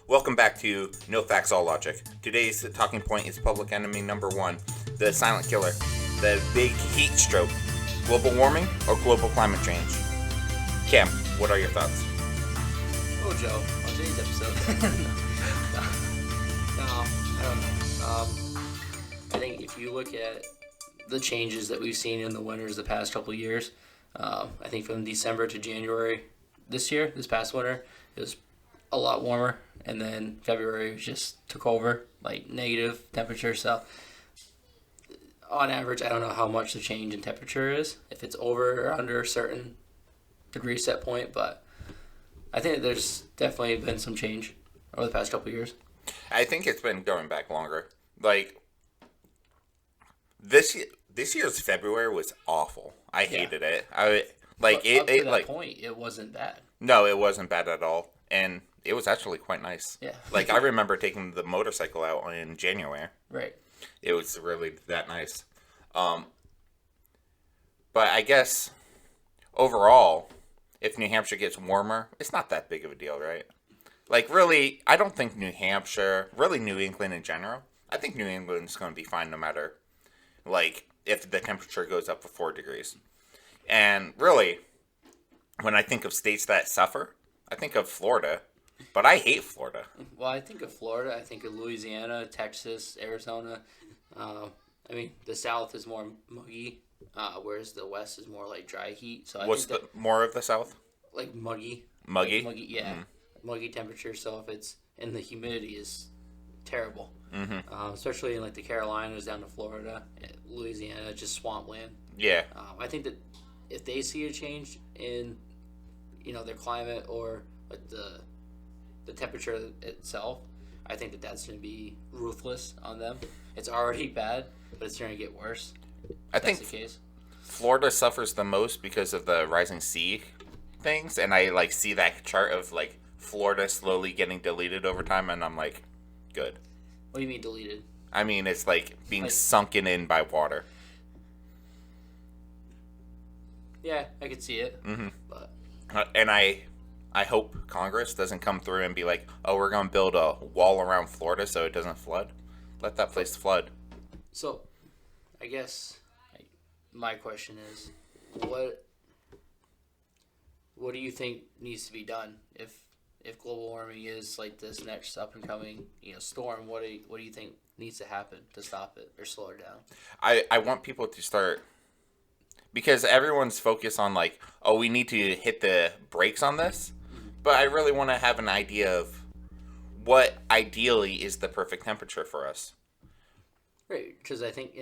Welcome back to No Facts All Logic. Today's talking point is public enemy number one, the silent killer, the big heat stroke, global warming or global climate change. Cam, what are your thoughts? Oh, Joe, on today's episode. no, I don't know. I think if you look at the changes that we've seen in the winters the past couple of years, I think from December to January this past winter, it was a lot warmer, and then February just took over, like negative temperature. So, on average, I don't know how much the change in temperature is, if it's over or under a certain degree set point, but I think there's definitely been some change over the past couple of years. I think it's been going back longer. Like this year's February was awful. I hated it. Up to that point, it wasn't bad. No, it wasn't bad at all, and it was actually quite nice. Yeah. Like I remember taking the motorcycle out in January. Right. It was really that nice. But I guess overall, if New Hampshire gets warmer, it's not that big of a deal, right? Like, really, I don't think New Hampshire, really New England in general, I think New England's going to be fine no matter, like, if the temperature goes up to 4 degrees. And really, when I think of states that suffer, I think of Florida. But I hate Florida. Well, I think of Florida. I think of Louisiana, Texas, Arizona. I mean, the South is more muggy, whereas the West is more like dry heat. So What's more of the South? Like muggy. Muggy? Like muggy, yeah. Muggy temperature. So if it's and the humidity is terrible. Especially in like the Carolinas down to Florida, Louisiana, just swampland. Yeah. I think that if they see a change in, their climate or like the temperature itself, I think that that's going to be ruthless on them. It's already bad, but it's going to get worse. I think That's the case. Florida suffers the most because of the rising sea things, and I like see that chart of like Florida slowly getting deleted over time, and I'm like, good. What do you mean deleted? I mean, it's like being Like- sunken in by water. Yeah, I could see it. But And I hope Congress doesn't come through and be like, oh, we're going to build a wall around Florida so it doesn't flood. Let that place flood. so, I guess my question is, what do you think needs to be done if global warming is like this next up and coming storm? What do you think needs to happen to stop it or slow it down? I want people to start, because everyone's focused on like, oh, we need to hit the brakes on this. But I really want to have an idea of what ideally is the perfect temperature for us. Right, because I think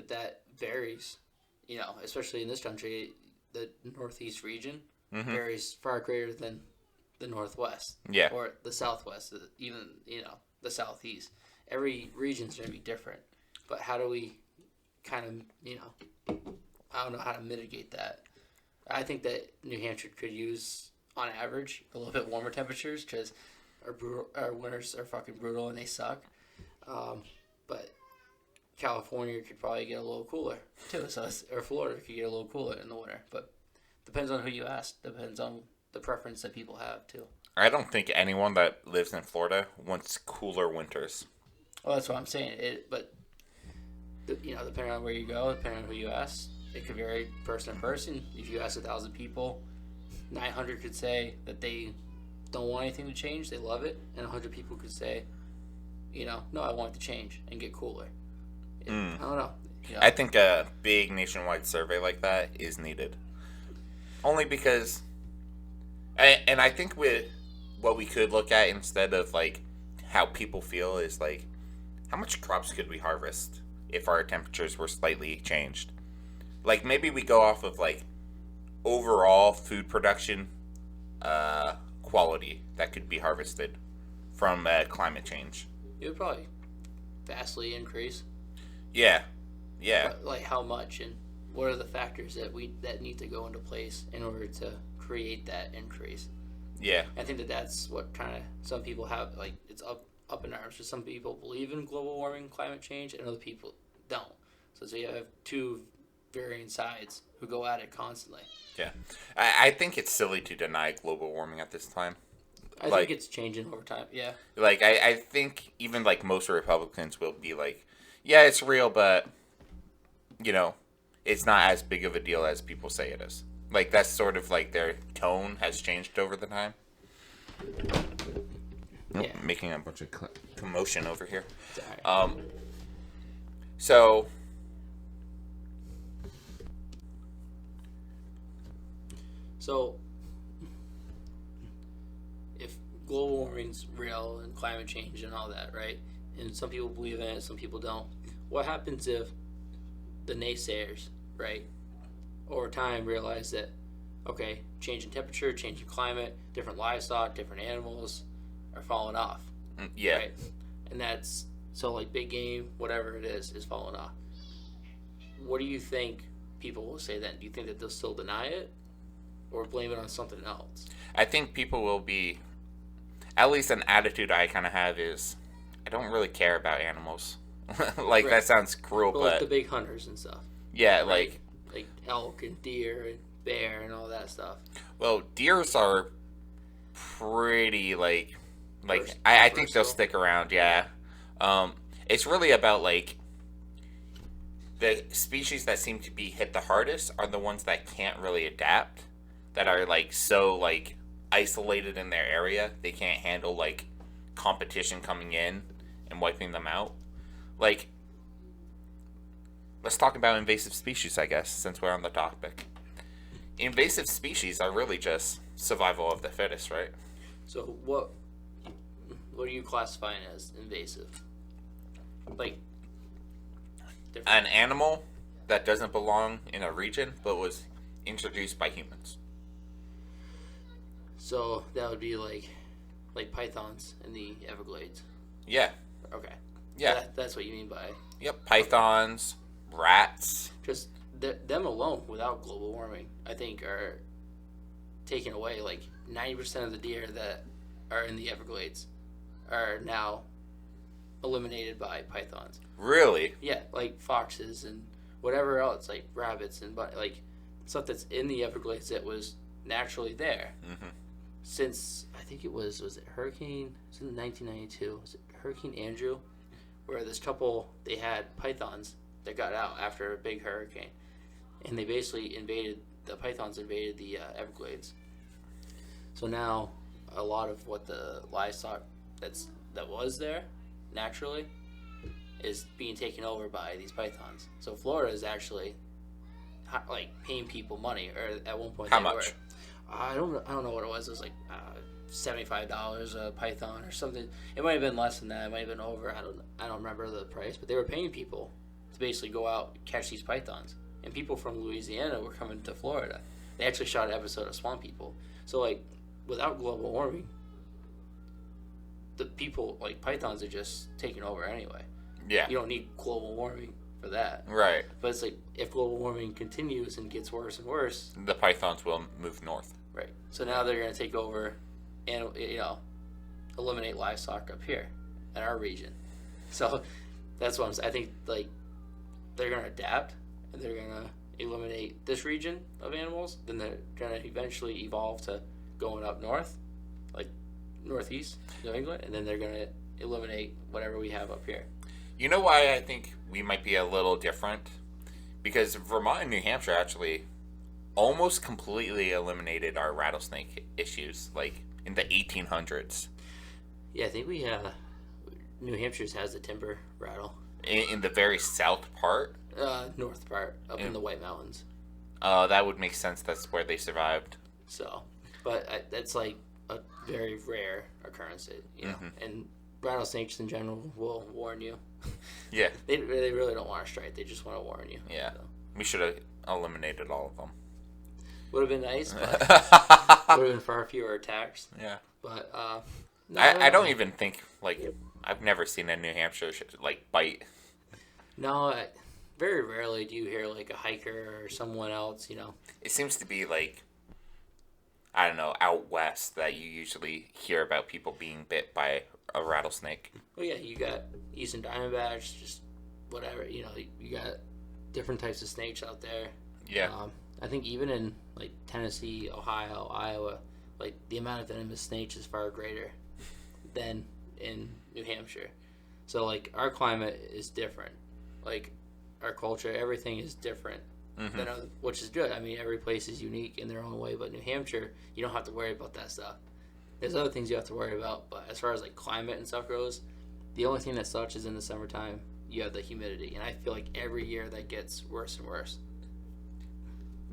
that varies. Especially in this country, the northeast region varies far greater than the northwest. Yeah. Or the southwest, even the southeast. Every region's going to be different. But how do we kind of I don't know how to mitigate that. I think that New Hampshire could use, on average, a little bit warmer temperatures because our winters are fucking brutal and they suck. But California could probably get a little cooler too. Or Florida could get a little cooler in the winter. But depends on who you ask. Depends on the preference that people have too. I don't think anyone that lives in Florida wants cooler winters. Well, that's what I'm saying. But depending on where you go, depending on who you ask, it could vary person to person. If you ask 1,000 people, 900 could say that they don't want anything to change, they love it, and 100 people could say, no, I want it to change and get cooler. I don't know. I think a big nationwide survey like that is needed. Only because, and I think what we could look at instead of like how people feel is like, how much crops could we harvest if our temperatures were slightly changed? Like maybe we go off of like overall food production quality that could be harvested from climate change. It would probably vastly increase. Yeah. But, like how much and what are the factors that need to go into place in order to create that increase? Yeah. I think that's what kind of some people have, like, it's up in arms. So some people believe in global warming, climate change, and other people don't. So you have two varying sides who go at it constantly. Yeah. I think it's silly to deny global warming at this time. I think it's changing over time. Yeah. Like, I think even, like, most Republicans will be like, yeah, it's real, but, you know, it's not as big of a deal as people say it is. Like, that's sort of, like, their tone has changed over the time. Nope, Yeah. making a bunch of commotion over here. Sorry. So... So, if global warming's real and climate change and all that, right? And some people believe in it, some people don't. What happens if the naysayers, right, over time realize that, okay, changing temperature, changing climate, different livestock, different animals are falling off? Yeah. Right? And that's, so like big game, whatever it is falling off. What do you think people will say then? Do you think that they'll still deny it? Or blame it on something else? I think people will be, at least an attitude I kind of have is, I don't really care about animals. Like, Right. that sounds cruel, Well, like but the big hunters and stuff. yeah, Right. Like elk and deer and bear and all that stuff. well, deers are pretty, like, Vers- I think they'll versatile. stick around, yeah. It's really about, like, the species that seem to be hit the hardest are the ones that can't really adapt, that are, like, so, like, isolated in their area, they can't handle, like, competition coming in and wiping them out. Like, let's talk about invasive species, I guess, since we're on the topic. Invasive species are really just survival of the fittest, right? So what are you classifying as invasive? Like different. An animal that doesn't belong in a region but was introduced by humans. So that would be like pythons in the Everglades. Yeah. Okay. Yeah. That's what you mean by Yep. Pythons, rats. just them alone without global warming, I think, are taking away like 90% of the deer that are in the Everglades are now eliminated by pythons. Really? Yeah, like foxes and whatever else, like rabbits and like stuff that's in the Everglades that was naturally there since I think it was it Hurricane? It was in 1992. Was it Hurricane Andrew? Where this couple they had pythons that got out after a big hurricane, and they basically the pythons invaded the Everglades. So now a lot of what the livestock that was there naturally is being taken over by these pythons. So Florida is actually like paying people money, or at one point How they much? were. I don't know what it was. It was like $75 a python or something. It might have been less than that. It might have been over. I don't remember the price, but they were paying people to basically go out and catch these pythons. And people from Louisiana were coming to Florida. They actually shot an episode of Swamp People. So like, without global warming, the people like pythons are just taking over anyway. Yeah. You don't need global warming for that. Right. But it's like if global warming continues and gets worse and worse, The pythons will move north. right? So now they're going to take over and eliminate livestock up here in our region. So that's what I'm saying. I think like they're going to adapt and they're going to eliminate this region of animals. Then they're going to eventually evolve to going up north, like northeast New England, and then they're going to eliminate whatever we have up here. You know why I think we might be a little different? Because Vermont and New Hampshire actually almost completely eliminated our rattlesnake issues, like in the 1800s. Yeah, I think we New Hampshire's has the timber rattle. In the very south part, North part, up in the White Mountains. that would make sense. That's where they survived. So, but that's like a very rare occurrence, you know. And rattlesnakes in general will warn you. Yeah. They really don't want to strike. They just want to warn you. Yeah. So. We should have eliminated all of them. Would have been nice, but would have been far fewer attacks. Yeah. But no, I don't even think, like, I've never seen a New Hampshire, like, bite. No, very rarely do you hear like a hiker or someone else, It seems to be, like, I don't know, out west that you usually hear about people being bit by a rattlesnake. Well, yeah, you got Eastern Diamondbacks, just whatever, you got different types of snakes out there. Yeah. I think even in like Tennessee, Ohio, Iowa, like the amount of venomous snakes is far greater than in New Hampshire. So like our climate is different. Like our culture, everything is different. Than other, which is good. I mean, every place is unique in their own way. But New Hampshire, you don't have to worry about that stuff. There's other things you have to worry about. But as far as like climate and stuff goes, the only thing that sucks is in the summertime, you have the humidity. And I feel like every year that gets worse and worse.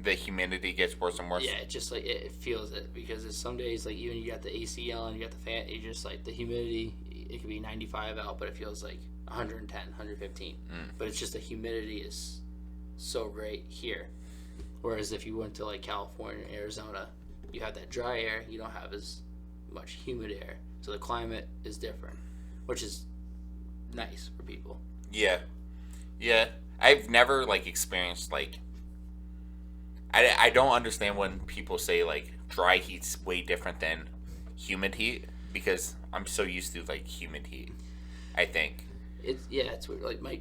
The humidity gets worse and worse? Yeah, it just like it feels it. Because there's some days like even you got the AC on, you got the fan, you just like the humidity, it could be 95 out, but it feels like 110, 115. But it's just the humidity is so great here. Whereas if you went to like California, Arizona, you have that dry air, you don't have as much humid air. So the climate is different, which is nice for people. Yeah. Yeah. I've never like experienced like I don't understand when people say like dry heat's way different than humid heat because I'm so used to like humid heat, I think. It's weird. Like my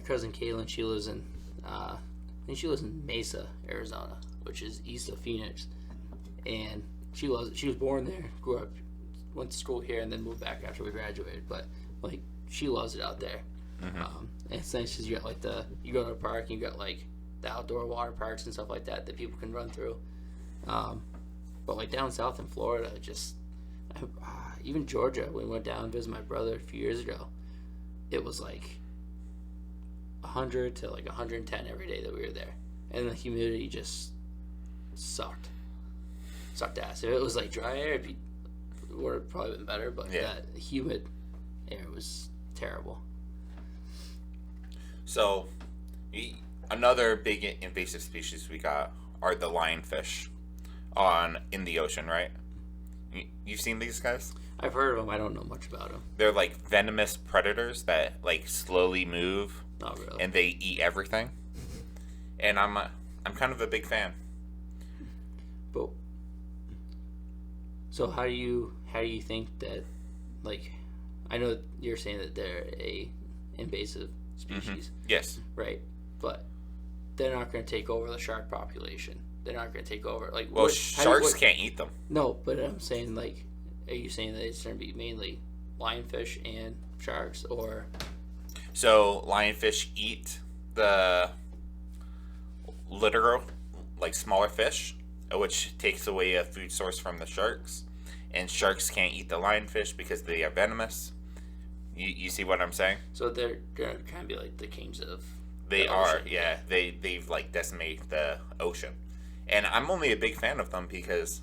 cousin Kaylin, she lives in I think she lives in Mesa, Arizona, which is east of Phoenix, and she loves it. She was born there, grew up, went to school here, and then moved back after we graduated. But like she loves it out there. And it's nice because you got like you go to a park, and you got like the outdoor water parks and stuff like that people can run through. But like down south in Florida, even Georgia, when we went down and visited my brother a few years ago, it was like 100 to like 110 every day that we were there, and the humidity just sucked ass. If it was like dry air, it would have probably been better, but that humid air was terrible. So another big invasive species we got are the lionfish in the ocean, right? You've seen these guys? I've heard of them. I don't know much about them. They're like venomous predators that like slowly move. Not really. And they eat everything. And I'm kind of a big fan. But so how do you think that, like, I know you're saying that they're a invasive species. Yes. Right. But they're not going to take over the shark population. They're not going to take over like. Well, sharks can't eat them. No, but I'm saying like, are you saying that it's going to be mainly lionfish and sharks, or? So lionfish eat the literal, like smaller fish, which takes away a food source from the sharks, and sharks can't eat the lionfish because they are venomous. You see what I'm saying? So they're gonna kind of be like the kings of. They the are, ocean. yeah. They've like decimated the ocean, and I'm only a big fan of them because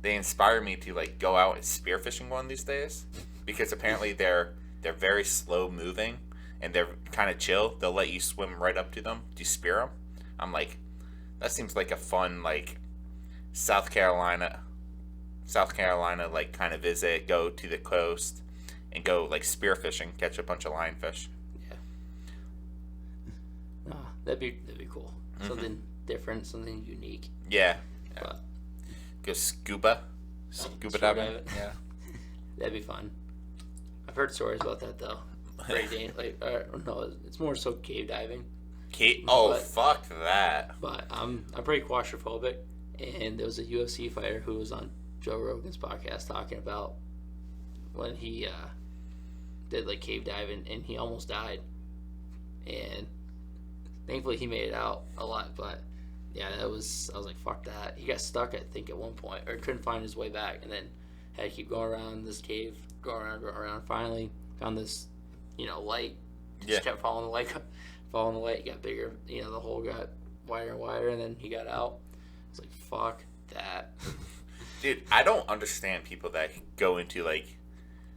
they inspire me to like go out and spearfishing one of these days. Because apparently they're very slow moving and they're kind of chill. They'll let you swim right up to them to spear them. I'm like, that seems like a fun like South Carolina like kind of visit. Go to the coast and go like spearfishing, catch a bunch of lionfish. Yeah. That'd be cool. Something different, something unique. Yeah. But, go scuba diving. Yeah. That'd be fun. I've heard stories about that though. Very no, it's more so cave diving. Fuck that. But I'm pretty claustrophobic, and there was a UFC fighter who was on Joe Rogan's podcast talking about when he did like cave diving and he almost died, and thankfully he made it out alive. But yeah, I was like, fuck that. He got stuck, I think, at one point, or couldn't find his way back, and then had to keep going around this cave, go around. Finally found this, light. Just kept following the light, got bigger. The hole got wider and wider, and then he got out. It's like, fuck that. Dude, I don't understand people that go into like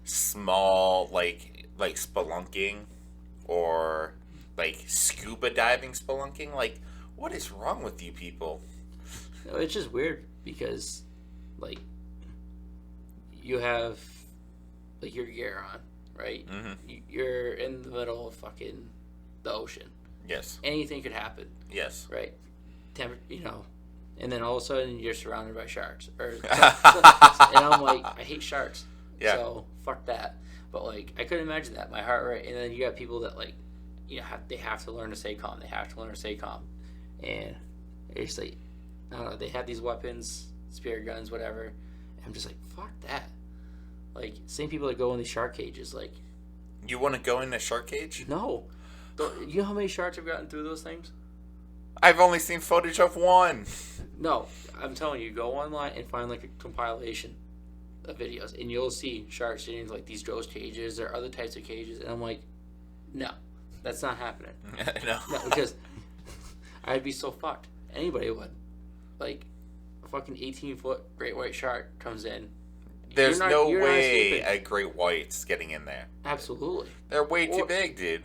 small like spelunking or like scuba diving spelunking. Like, what is wrong with you people? No, it's just weird because like you have like your gear on, right? You're in the middle of fucking the ocean. Yes. Anything could happen. Yes. Right. And then all of a sudden you're surrounded by sharks. And I'm like, I hate sharks. Yeah. So fuck that. But like, I couldn't imagine that. My heart rate. And then you got people that like, they have to learn to stay calm. And it's like, I don't know. They have these weapons, spear guns, whatever. I'm just like, fuck that. Like, same people that go in these shark cages, like... You want to go in a shark cage? No. You know how many sharks have gotten through those things? I've only seen footage of one. No, I'm telling you, go online and find like a compilation of videos, and you'll see sharks in like these ghost cages or other types of cages, and I'm like, no, that's not happening. No, because I'd be so fucked. Anybody would. Like, a fucking 18-foot great white shark comes in. There's no way a great white's getting in there. Absolutely. They're way too big, dude.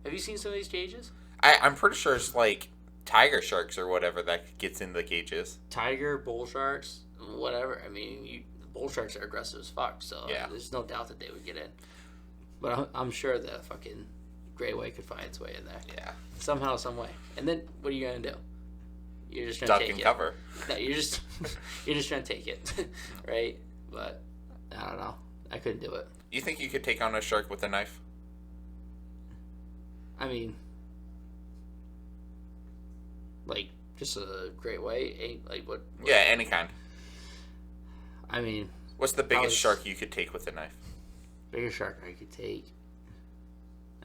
Have you seen some of these cages? I'm pretty sure it's like tiger sharks or whatever that gets in the cages. Tiger, bull sharks, whatever. I mean, bull sharks are aggressive as fuck, so yeah. There's no doubt that they would get in. But I'm sure the fucking great white could find its way in there. Yeah. Somehow, some way. And then what are you gonna do? You're just gonna duck take and it. Cover. No, you're just trying to take it, right? But I don't know. I couldn't do it. You think you could take on a shark with a knife? I mean, like just a great white, ain't like what? Yeah, any kind. I mean, what's the biggest shark you could take with a knife? Biggest shark I could take.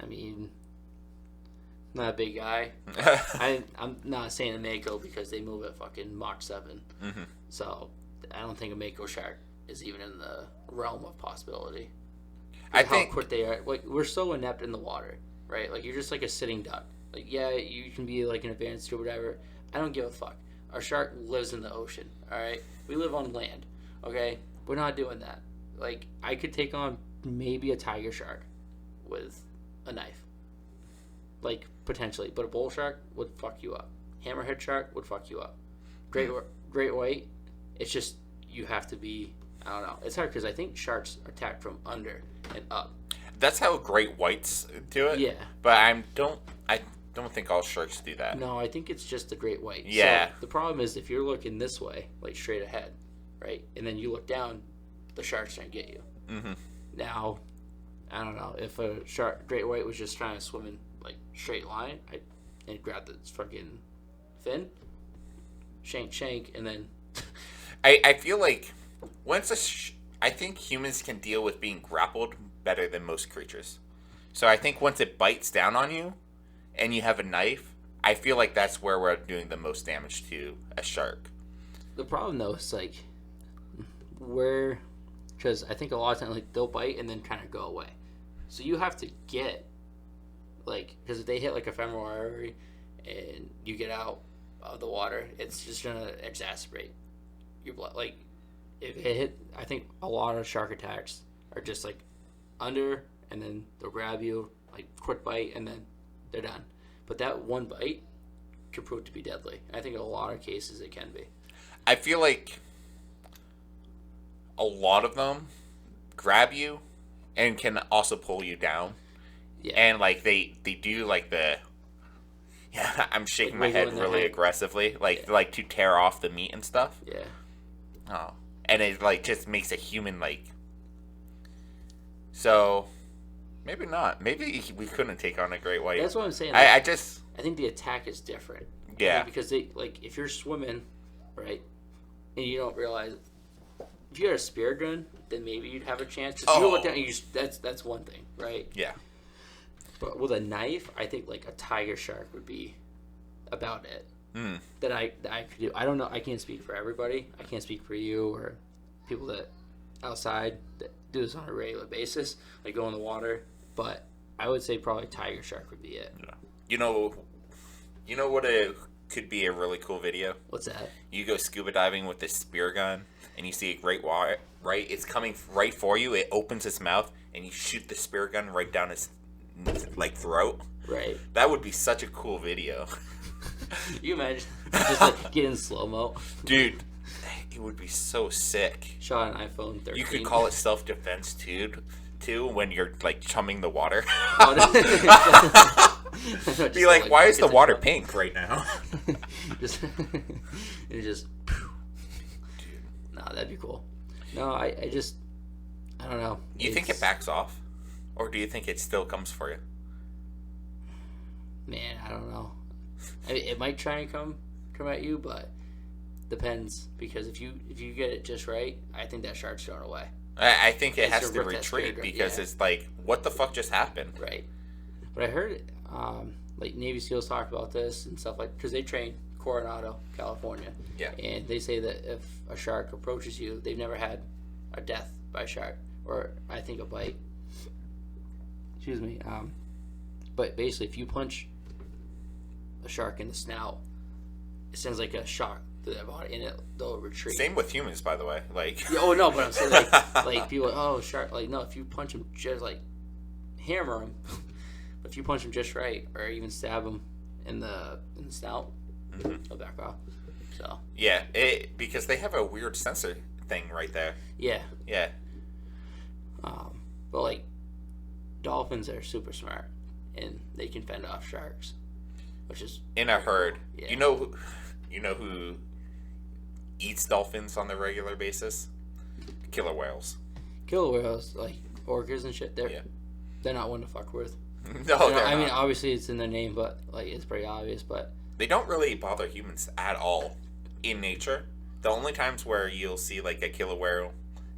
I mean, not a big guy. I'm not saying a mako because they move at fucking Mach 7. Mm-hmm. So I don't think a mako shark is even in the realm of possibility. I how think quick they are. Like, we're so inept in the water, right? Like, you're just like a sitting duck. Like, yeah, you can be like an advanced scuba diver. I don't give a fuck. Our shark lives in the ocean. All right, we live on land. Okay, we're not doing that. Like, I could take on maybe a tiger shark with a knife. Like, potentially. But a bull shark would fuck you up. Hammerhead shark would fuck you up. Great white, it's just, you have to be, I don't know. It's hard because I think sharks attack from under and up. That's how great whites do it. Yeah. But I don't think all sharks do that. No, I think it's just the great white. Yeah. So the problem is if you're looking this way, like straight ahead, right? And then you look down, the shark's trying to get you. Mm-hmm. Now, I don't know. If a great white was just trying to swim in like straight line, I'd grab the fucking fin, shank, and then. I feel like I think humans can deal with being grappled better than most creatures. So I think once it bites down on you, and you have a knife, I feel like that's where we're doing the most damage to a shark. The problem though is like because I think a lot of times like they'll bite and then kind of go away. So you have to get like, because if they hit like a femoral artery and you get out of the water, it's just gonna exacerbate your blood. Like if it hit, I think a lot of shark attacks are just like under, and then they'll grab you, like quick bite, and then they're done. But that one bite could prove to be deadly. I think in a lot of cases it can be. I feel like a lot of them grab you and can also pull you down. Yeah. And like they do like I'm shaking my head really aggressively, like to tear off the meat and stuff. Yeah. Oh. And it like just makes a human like. So maybe not. Maybe we couldn't take on a great white. That's what I'm saying. Like, I think the attack is different. Yeah. Because they like if you're swimming, right, and you don't realize if you had a spear gun, then maybe you'd have a chance. If you look down, that's one thing, right? Yeah. But with a knife, I think like a tiger shark would be about it. That I could do. I don't know. I can't speak for everybody. I can't speak for you or people that outside that do this on a regular basis, like go in the water. But I would say probably tiger shark would be it. Yeah. You know what could be a really cool video? What's that? You go scuba diving with this spear gun, and you see a great white, right? It's coming right for you. It opens its mouth, and you shoot the spear gun right down its like throat. Right. That would be such a cool video. You imagine just like get in slow mo, dude. It would be so sick. Shot an iPhone 13. You could call it self-defense too when you're like chumming the water. Be like, why is the water pink right now? just no, that'd be cool. No, I don't know. You think it backs off, or do you think it still comes for you? Man, I don't know. I mean, it might try and come at you, but depends, because if you get it just right, I think that shark's thrown away. I think it It's has to to rip that retreat spirit, because yeah. it's like, what the fuck just happened? Right. But I heard like Navy SEALs talk about this and stuff, like, because they train Coronado, California. Yeah. And they say that if a shark approaches you, they've never had a death by shark, or I think a bite. Excuse me. But basically, if you punch a shark in the snout, it sends like a shock to their body, and they'll retreat. Same with humans, by the way. Like, Yeah, oh no, but I'm saying like people, oh shark, like no, if you punch them just like hammer them, but if you punch them just right, or even stab them in the snout, they'll back off. So yeah, because they have a weird sensor thing right there. yeah, Yeah. but like dolphins are super smart, and they can fend off sharks, which is In a herd. Yeah. You know who eats dolphins on a regular basis? Killer whales. killer whales, like orcas and shit. Yeah. They're not one to fuck with. No, they're I mean, not. obviously it's in their name, but like it's pretty obvious. But They don't really bother humans at all in nature. The only times where you'll see like a killer whale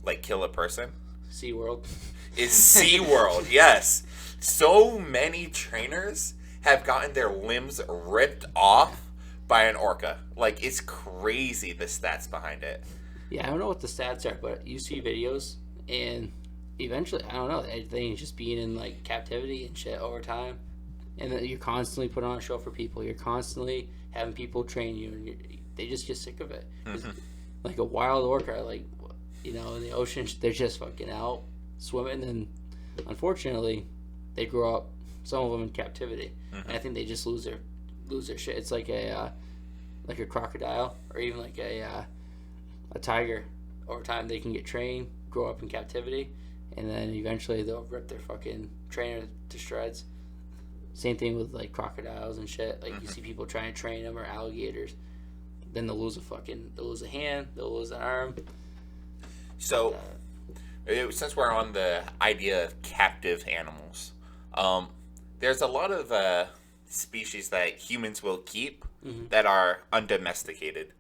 like kill a person SeaWorld. is SeaWorld. Yes. So many trainers have gotten their limbs ripped off by an orca. Like, it's crazy the stats behind it. Yeah, I don't know what the stats are, but you see videos, and eventually, I don't know, everything's just being in like captivity and shit over time, and then you're constantly putting on a show for people. You're constantly having people train you, and they just get sick of it. Like a wild orca, like, you know, in the ocean, they're just fucking out swimming, and unfortunately, they grow up, some of them in captivity, and I think they just lose their shit. It's like a crocodile, or even like a tiger. Over time, they can get trained, grow up in captivity, and then eventually they'll rip their fucking trainer to shreds. Same thing with like crocodiles and shit. Like you see people trying to train them, or alligators. Then they'll lose a hand, they'll lose an arm. So, since we're on the idea of captive animals, there's a lot of species that humans will keep that are undomesticated.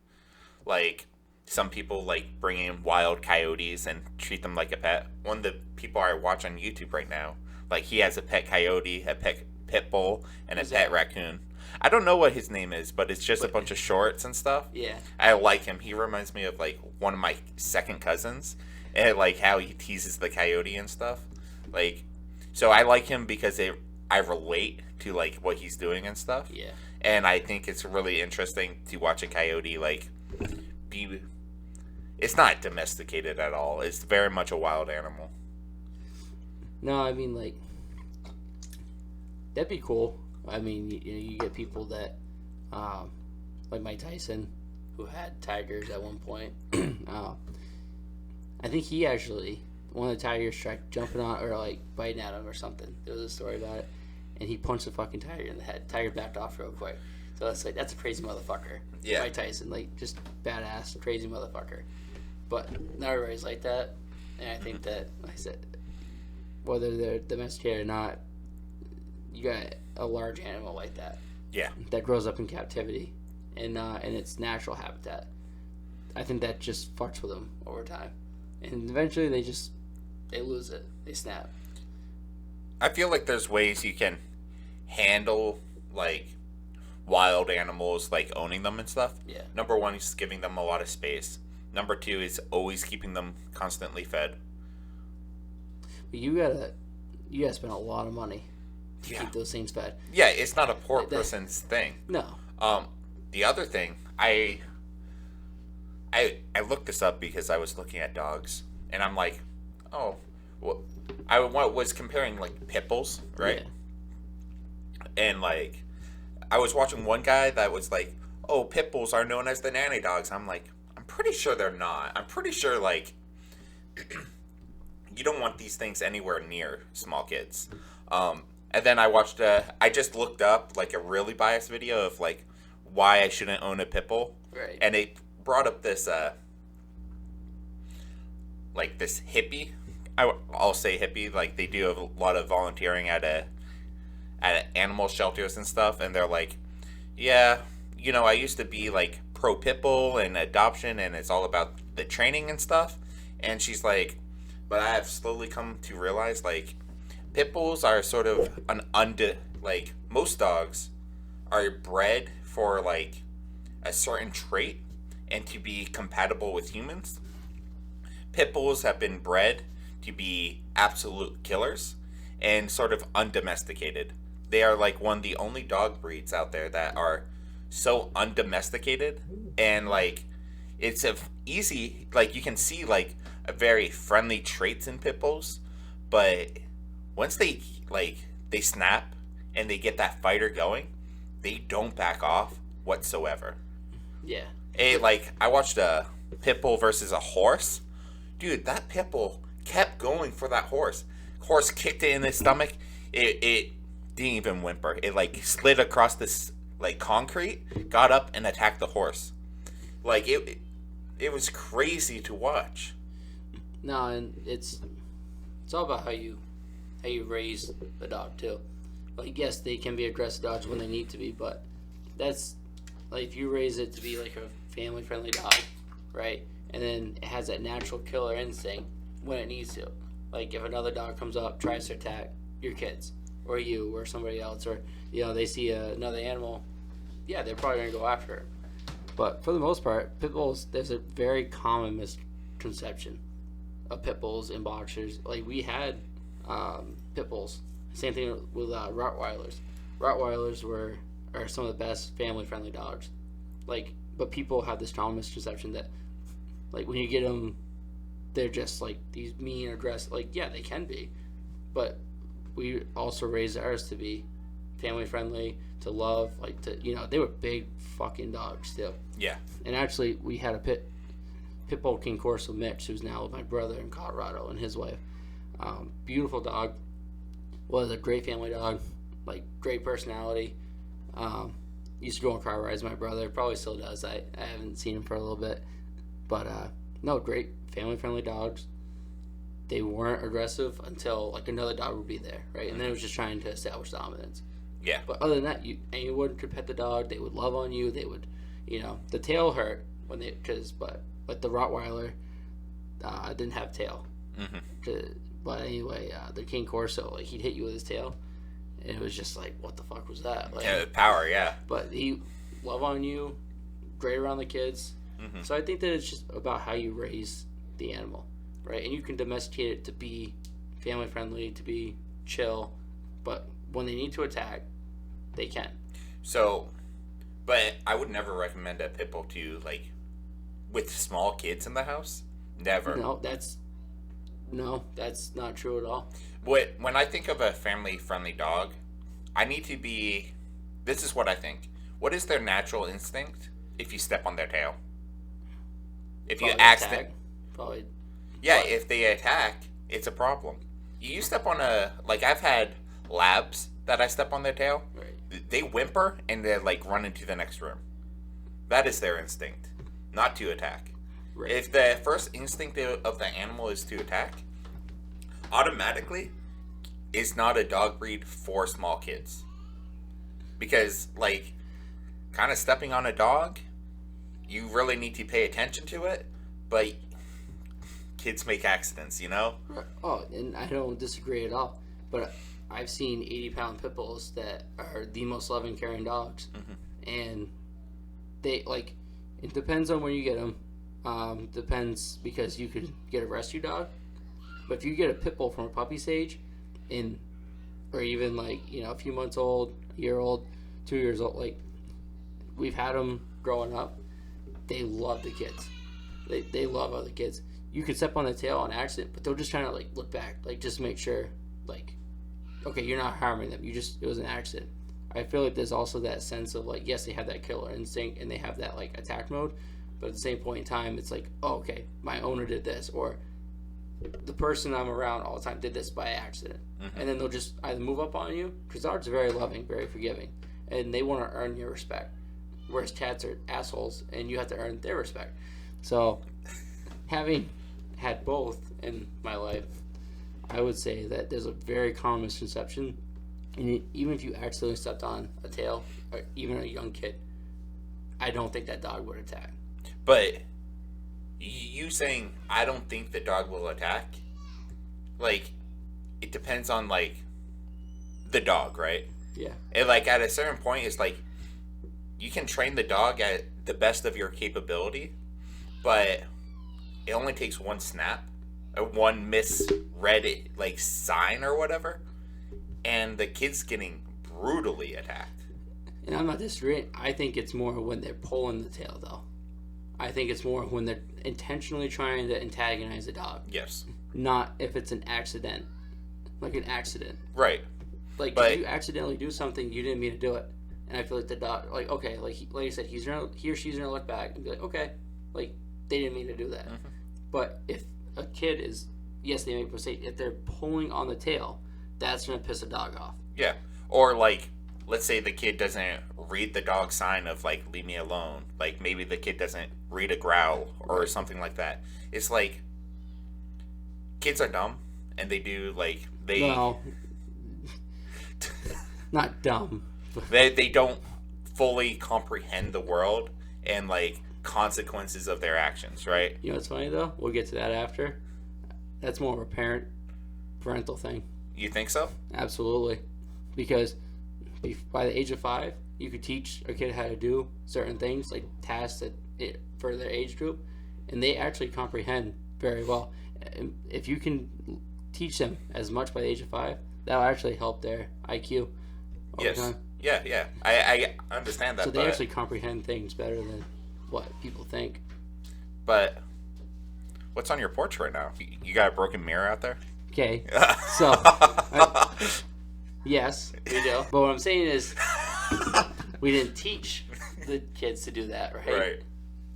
Like, some people like bring in wild coyotes and treat them like a pet. One of the people I watch on YouTube right now, like, he has a pet coyote, a pit bull, and a pet raccoon. I don't know what his name is, but it's just a bunch of shorts and stuff. Yeah. I like him. He reminds me of like one of my second cousins, and like how he teases the coyote and stuff. Like, so I like him because I relate to like what he's doing and stuff. Yeah. And I think it's really interesting to watch a coyote like be. It's not domesticated at all. It's very much a wild animal. No, I mean, like, that'd be cool. I mean, you get people that, like Mike Tyson, who had tigers at one point. I think he actually, one of the tigers tried jumping on, or like biting at him or something. There was a story about it. And he punched the fucking tiger in the head. Tiger backed off real quick. So it's like, that's a crazy motherfucker. Yeah. Mike Tyson, like, just badass, crazy motherfucker. But not everybody's like that. And I think that, like I said, whether they're domesticated or not, you got a large animal like that. Yeah. That grows up in captivity and in its natural habitat. I think that just fucks with them over time. And eventually they lose it. They snap. I feel like there's ways you can handle like wild animals, like owning them and stuff. Yeah. Number one is giving them a lot of space. Number two is always keeping them constantly fed. But you gotta spend a lot of money to keep those things fed. Yeah, it's not a poor person's thing. No. The other thing, I looked this up because I was looking at dogs, and I'm like, oh, well, I was comparing like pit bulls, right? Yeah. And like, I was watching one guy that was like, oh, pit bulls are known as the nanny dogs. I'm like, I'm pretty sure they're not. I'm pretty sure like you don't want these things anywhere near small kids. And then I just looked up like a really biased video of like why I shouldn't own a pit bull. Right. And it brought up this like this hippie. I'll say hippie. Like they do a lot of volunteering at animal shelters and stuff, and they're like, yeah, you know, I used to be like pro pit bull and adoption, and it's all about the training and stuff. And she's like, but I have slowly come to realize like pit bulls are sort of like most dogs are bred for like a certain trait and to be compatible with humans. Pit bulls have been bred to be absolute killers and sort of undomesticated. They are like one of the only dog breeds out there that are so undomesticated, and like it's a easy, like you can see like a very friendly traits in pit bulls, but once they snap and they get that fighter going, they don't back off whatsoever. Yeah. Like I watched a pit bull versus a horse. Dude, that pit bull kept going for that horse. Horse kicked it in his stomach. It didn't even whimper. It like slid across this like concrete, got up and attacked the horse. Like it was crazy to watch. No, and it's all about how you raise a dog too. Like yes, they can be aggressive dogs when they need to be, but that's like if you raise it to be like a family friendly dog, right? And then it has that natural killer instinct when it needs to. Like if another dog comes up, tries to attack your kids or you or somebody else, or they see another animal, yeah, they're probably gonna go after it. But for the most part, pit bulls, there's a very common misconception of pit bulls and boxers. Like we had pit bulls. Same thing with Rottweilers. Rottweilers are some of the best family friendly dogs. Like, but people have this strong misconception that like when you get them, they're just like these mean or aggressive. Like yeah, they can be, but we also raised ours to be family friendly, to love, like to they were big fucking dogs too. Yeah. And actually, we had a pit bull King Corso Mitch, who's now with my brother in Colorado and his wife. Beautiful dog. Was a great family dog, like great personality. Used to go on car rides with my brother. Probably still does. I haven't seen him for a little bit. But no, great family-friendly dogs. They weren't aggressive until like another dog would be there, right? And then it was just trying to establish dominance. Yeah. But other than that, anyone could pet the dog. They would love on you. They would, the tail hurt when but like the Rottweiler didn't have tail. Mm-hmm. But anyway, the King Corso, like he'd hit you with his tail, and it was just like, what the fuck was that? Like, yeah, power, yeah. But he love on you, great around the kids. Mm-hmm. So I think that it's just about how you raise the animal, right? And you can domesticate it to be family friendly, to be chill, but when they need to attack, they can. So, but I would never recommend a pit bull to like with small kids in the house. Never. No, that's not true at all. When I think of a family friendly dog, I need to be. This is what I think. What is their natural instinct if you step on their tail? If probably you accident, probably. Yeah, if they attack, it's a problem. You step on I've had labs that I step on their tail. Right. They whimper and they like run into the next room. That is their instinct, not to attack. Right. If the first instinct of the animal is to attack, automatically, it's not a dog breed for small kids. Because like, kind of stepping on a dog, you really need to pay attention to it, but kids make accidents, Oh, and I don't disagree at all. But I've seen 80-pound pit bulls that are the most loving, caring dogs. Mm-hmm. And they, like, it depends on where you get them. Depends, because you could get a rescue dog. But if you get a pit bull from a puppy stage, or even, like, a few months old, a year old, 2 years old, like, we've had them growing up. They love the kids. They love other kids. You could step on the tail on accident, but they'll just try to like look back, like just make sure, like, okay, you're not harming them. It was an accident. I feel like there's also that sense of like, yes, they have that killer instinct and they have that like attack mode, but at the same point in time, it's like, oh, okay, my owner did this, or the person I'm around all the time did this by accident, and then they'll just either move up on you, because dogs are very loving, very forgiving, and they want to earn your respect. Whereas cats are assholes, and you have to earn their respect. So, having had both in my life, I would say that there's a very common misconception. And even if you accidentally stepped on a tail, or even a young kid, I don't think that dog would attack. But you saying I don't think the dog will attack, like, it depends on, like, the dog, right? Yeah. And, like, at a certain point, it's like you can train the dog at the best of your capability, but it only takes one snap or one misread, like, sign or whatever, and the kid's getting brutally attacked. And I'm not disagreeing. I think it's more when they're pulling the tail, though. I think it's more when they're intentionally trying to antagonize a dog. Yes. Not if it's an accident. Like an accident. Right. Like, But if you accidentally do something, you didn't mean to do it. And I feel like the dog, like, okay, like I said, he or she's going to look back and be like, okay, like, they didn't mean to do that. Mm-hmm. But if a kid is, yes, they make a mistake. If they're pulling on the tail, that's going to piss a dog off. Yeah. Or, like, let's say the kid doesn't read the dog sign of, like, leave me alone. Like, maybe the kid doesn't read a growl or something like that. It's like, kids are dumb, and they do, like, they... No. Not dumb. They don't fully comprehend the world and, like, consequences of their actions, right? You know what's funny, though? We'll get to that after. That's more of a parental thing. You think so? Absolutely. Because by the age of 5, you could teach a kid how to do certain things, like tasks for their age group, and they actually comprehend very well. If you can teach them as much by the age of 5, that'll actually help their IQ over time. Yeah. I understand that. So they actually comprehend things better than what people think. But what's on your porch right now? You got a broken mirror out there? Okay, so yes, we do. But what I'm saying is, we didn't teach the kids to do that, right? Right.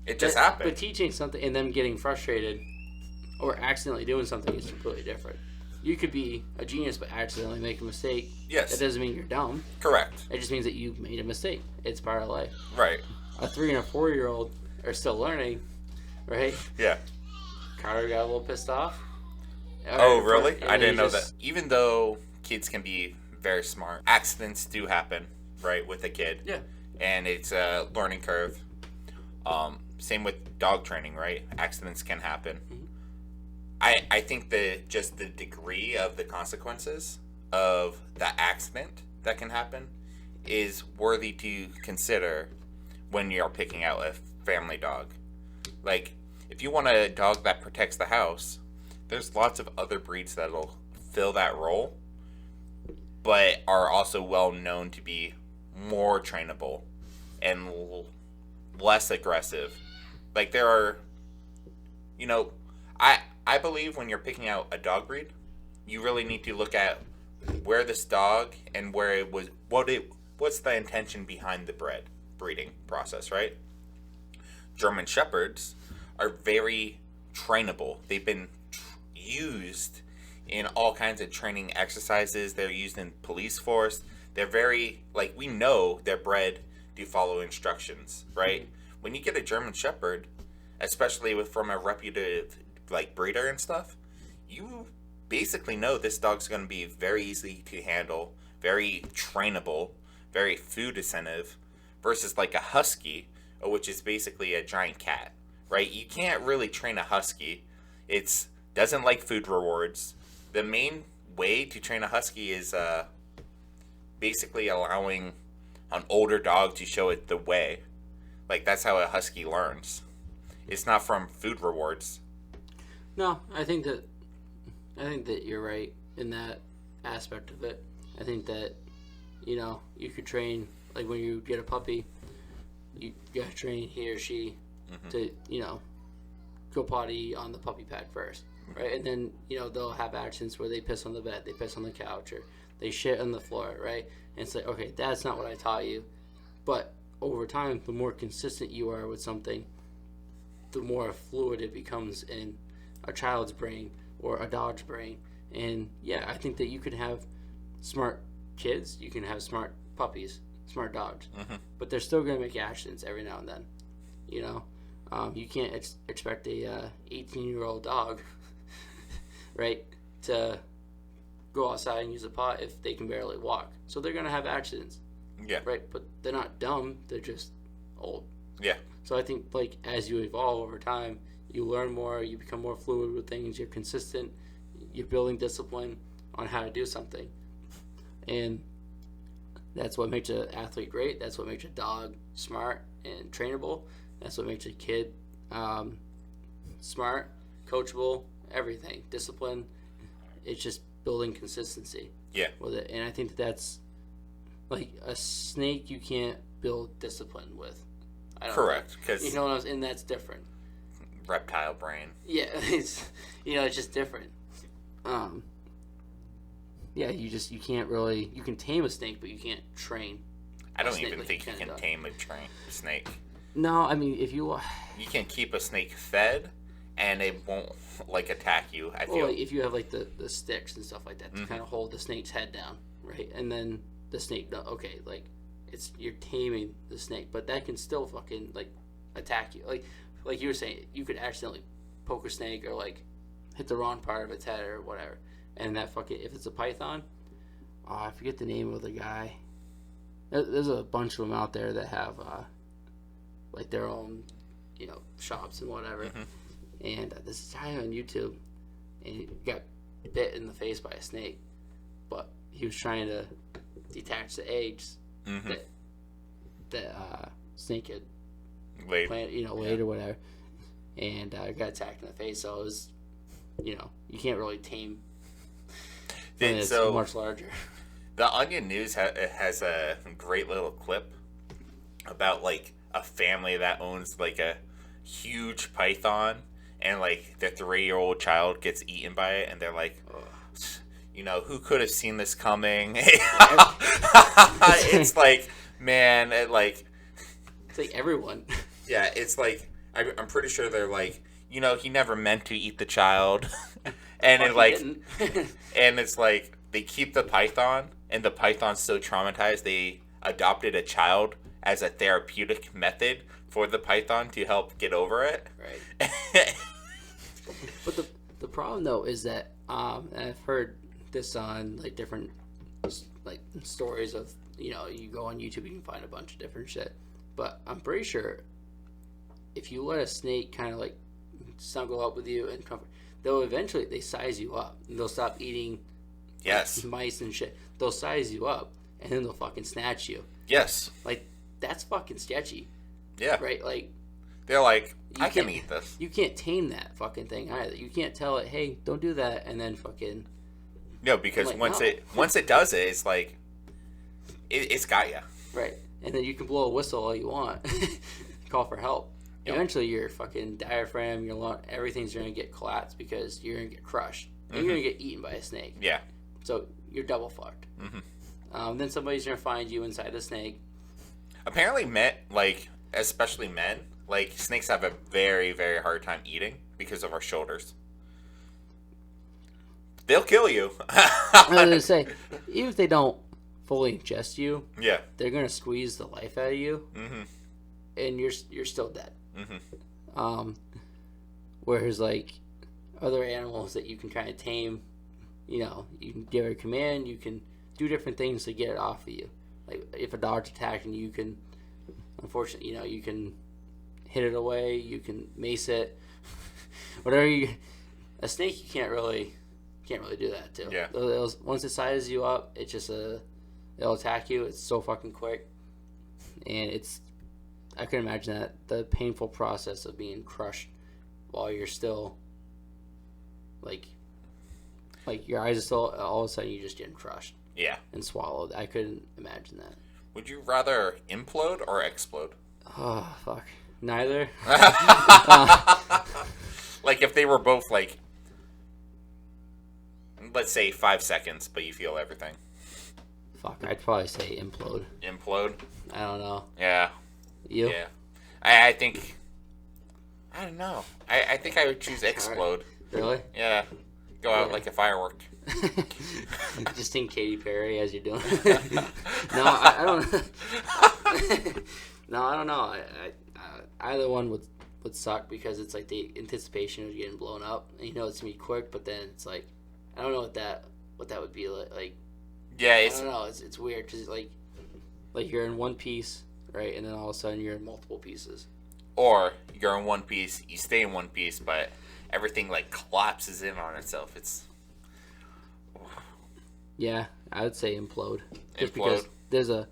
It just happened. But teaching something and them getting frustrated or accidentally doing something is completely different. You could be a genius but accidentally make a mistake. Yes. That doesn't mean you're dumb. Correct. It just means that you made a mistake. It's part of life. Right. A 3 and a 4-year-old are still learning, right? Yeah. Carter got a little pissed off. Oh, really? I didn't know that. Even though kids can be very smart, accidents do happen, right, with a kid. Yeah. And it's a learning curve. Same with dog training, right? Accidents can happen. Mm-hmm. I think that just the degree of the consequences of the accident that can happen is worthy to consider when you're picking out a family dog. Like, if you want a dog that protects the house, there's lots of other breeds that'll fill that role, but are also well known to be more trainable and less aggressive. Like, there are, I believe when you're picking out a dog breed, you really need to look at where this dog and where it was, what's the intention behind the breeding process, right? German Shepherds are very trainable. They've been used in all kinds of training exercises. They're used in police force. They're very, like, we know they're bred to follow instructions, right? When you get a German Shepherd, especially from a reputed, like, breeder and stuff, you basically know this dog's going to be very easy to handle, very trainable, very food attentive, versus like a husky, which is basically a giant cat, right? You can't really train a husky. It doesn't like food rewards. The main way to train a husky is basically allowing an older dog to show it the way. Like, that's how a husky learns. It's not from food rewards. No, I think that you're right in that aspect of it. I think that, you could train, like, when you get a puppy, you gotta train he or she to, go potty on the puppy pad first, right? And then, they'll have actions where they piss on the bed, they piss on the couch, or they shit on the floor, right? And it's like, okay, that's not what I taught you. But over time, the more consistent you are with something, the more fluid it becomes in a child's brain or a dog's brain. And yeah, I think that you can have smart kids, you can have smart puppies, smart dogs, but they're still going to make actions every now and then. You can't expect a 18-year-old dog, right, to go outside and use a pot if they can barely walk. So they're going to have accidents. Yeah. Right, but they're not dumb, they're just old. Yeah. So I think like as you evolve over time, you learn more, you become more fluid with things, you're consistent, you're building discipline on how to do something. And that's what makes an athlete great. That's what makes a dog smart and trainable. That's what makes a kid smart, coachable, everything. Discipline. It's just building consistency. Yeah. With it. And I think that's like a snake you can't build discipline with. Correct. Because you know what I was, and that's different. Reptile brain. Yeah, it's it's just different. Yeah, you can't really you can tame a snake, but you can't train. I don't even think you can tame a snake. No, I mean if you can keep a snake fed, and it won't like attack you. I feel like if you have like the sticks and stuff like that to kind of hold the snake's head down, right? And then the snake, okay, like you're taming the snake, but that can still fucking like attack you. Like you were saying, you could accidentally poke a snake or like hit the wrong part of its head or whatever, and that fucking if it's a python, I forget the name of the guy. There's a bunch of them out there that have like their own shops and whatever. And this guy on YouTube, and he got bit in the face by a snake, but he was trying to detach the eggs that snake had laid or whatever, and got attacked in the face. So it was, you can't really tame. It's so much larger. The Onion News has a great little clip about like a family that owns like a huge python, and like their 3-year-old child gets eaten by it, and they're like, who could have seen this coming? It's like, man, it's like everyone. Yeah, it's like I'm pretty sure they're like, he never meant to eat the child, and it like, and it's like they keep the python, and the python's so traumatized they adopted a child as a therapeutic method for the python to help get over it. Right. But the problem though is that and I've heard this on like different like stories of you go on YouTube, you can find a bunch of different shit, but I'm pretty sure if you let a snake kind of like snuggle up with you and comfort, they'll eventually they size you up and they'll stop eating mice and shit. They'll size you up and then they'll fucking snatch you. Yes. Like that's fucking sketchy. Yeah. Right. Like they're like, I can eat this. You can't tame that fucking thing either. You can't tell it, hey, don't do that, and then fucking. No, because once it does it, it's like, it's got you. Right, and then you can blow a whistle all you want, call for help. Yep. Eventually, your fucking diaphragm, your lung, everything's gonna get collapsed because you're gonna get crushed. And you're gonna get eaten by a snake. Yeah. So you're double fucked. Then somebody's gonna find you inside the snake. Apparently, especially men. Like, snakes have a very, very hard time eating because of our shoulders. They'll kill you. I was going to say, even if they don't fully ingest you, they're going to squeeze the life out of you, and you're still dead. Whereas, like, other animals that you can kind of tame, you can give it a command, you can do different things to get it off of you. Like, if a dog's attacking you, can, unfortunately, you can hit it away, you can mace it, whatever a snake you can't really do that to. Yeah. Once it sizes you up, it's just it'll attack you. It's so fucking quick, and I can imagine that the painful process of being crushed while you're still like your eyes are still, all of a sudden you just getting crushed. Yeah. And swallowed. I couldn't imagine that. Would you rather implode or explode? Oh fuck. Neither. Like if they were both like, let's say 5 seconds, but you feel everything. Fuck, I'd probably say implode. Implode? I don't know. Yeah. You? Yeah. I think, I don't know. I think I would choose explode. Really? Yeah. Go out like a firework. Just think Katy Perry as you're doing. No, I don't. No, I don't know. Either one would suck because it's like the anticipation of getting blown up. And it's gonna be quick, but then it's like I don't know what that would be like. Yeah, I don't know. It's weird because like you're in one piece, right? And then all of a sudden you're in multiple pieces. Or you're in one piece, you stay in one piece, but everything like collapses in on itself. It's Yeah, I would say implode. Just Implode? because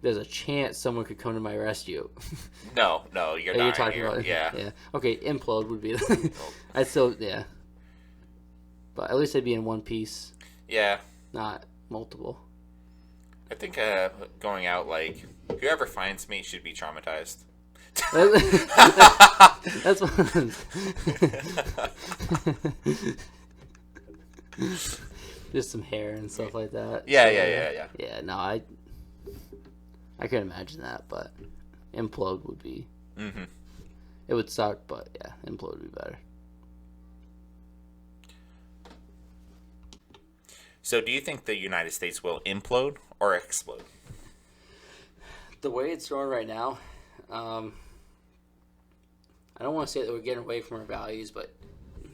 there's a chance someone could come to my rescue. no, you're not. You're talking Here. about Yeah. yeah. Okay, implode would be. I'd still yeah. But at least I'd be in one piece, Yeah. not multiple. I think going out, like, whoever finds me should be traumatized. That's what. Just some hair and stuff like that. Yeah. Yeah, no, I couldn't imagine that, but implode would be. Mm-hmm. It would suck, but yeah, implode would be better. So, do you think the United States will implode or explode? The way it's going right now, I don't want to say that we're getting away from our values, but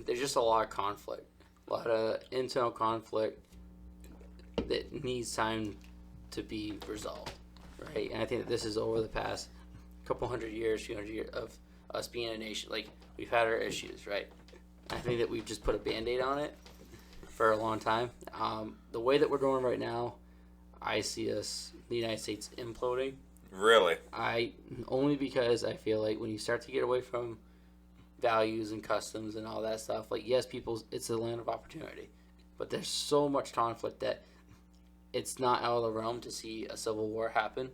there's just a lot of conflict, a lot of internal conflict that needs time to be resolved, right? And I think that this is over the past couple hundred years, few hundred years of us being a nation. Like, we've had our issues, right? I think that we've just put a Band-Aid on it for a long time. The way that we're going right now, I see us, the United States, imploding. Really? Only because I feel like when you start to get away from values and customs and all that stuff, like, yes, it's a land of opportunity, but there's so much conflict that it's not out of the realm to see a civil war happen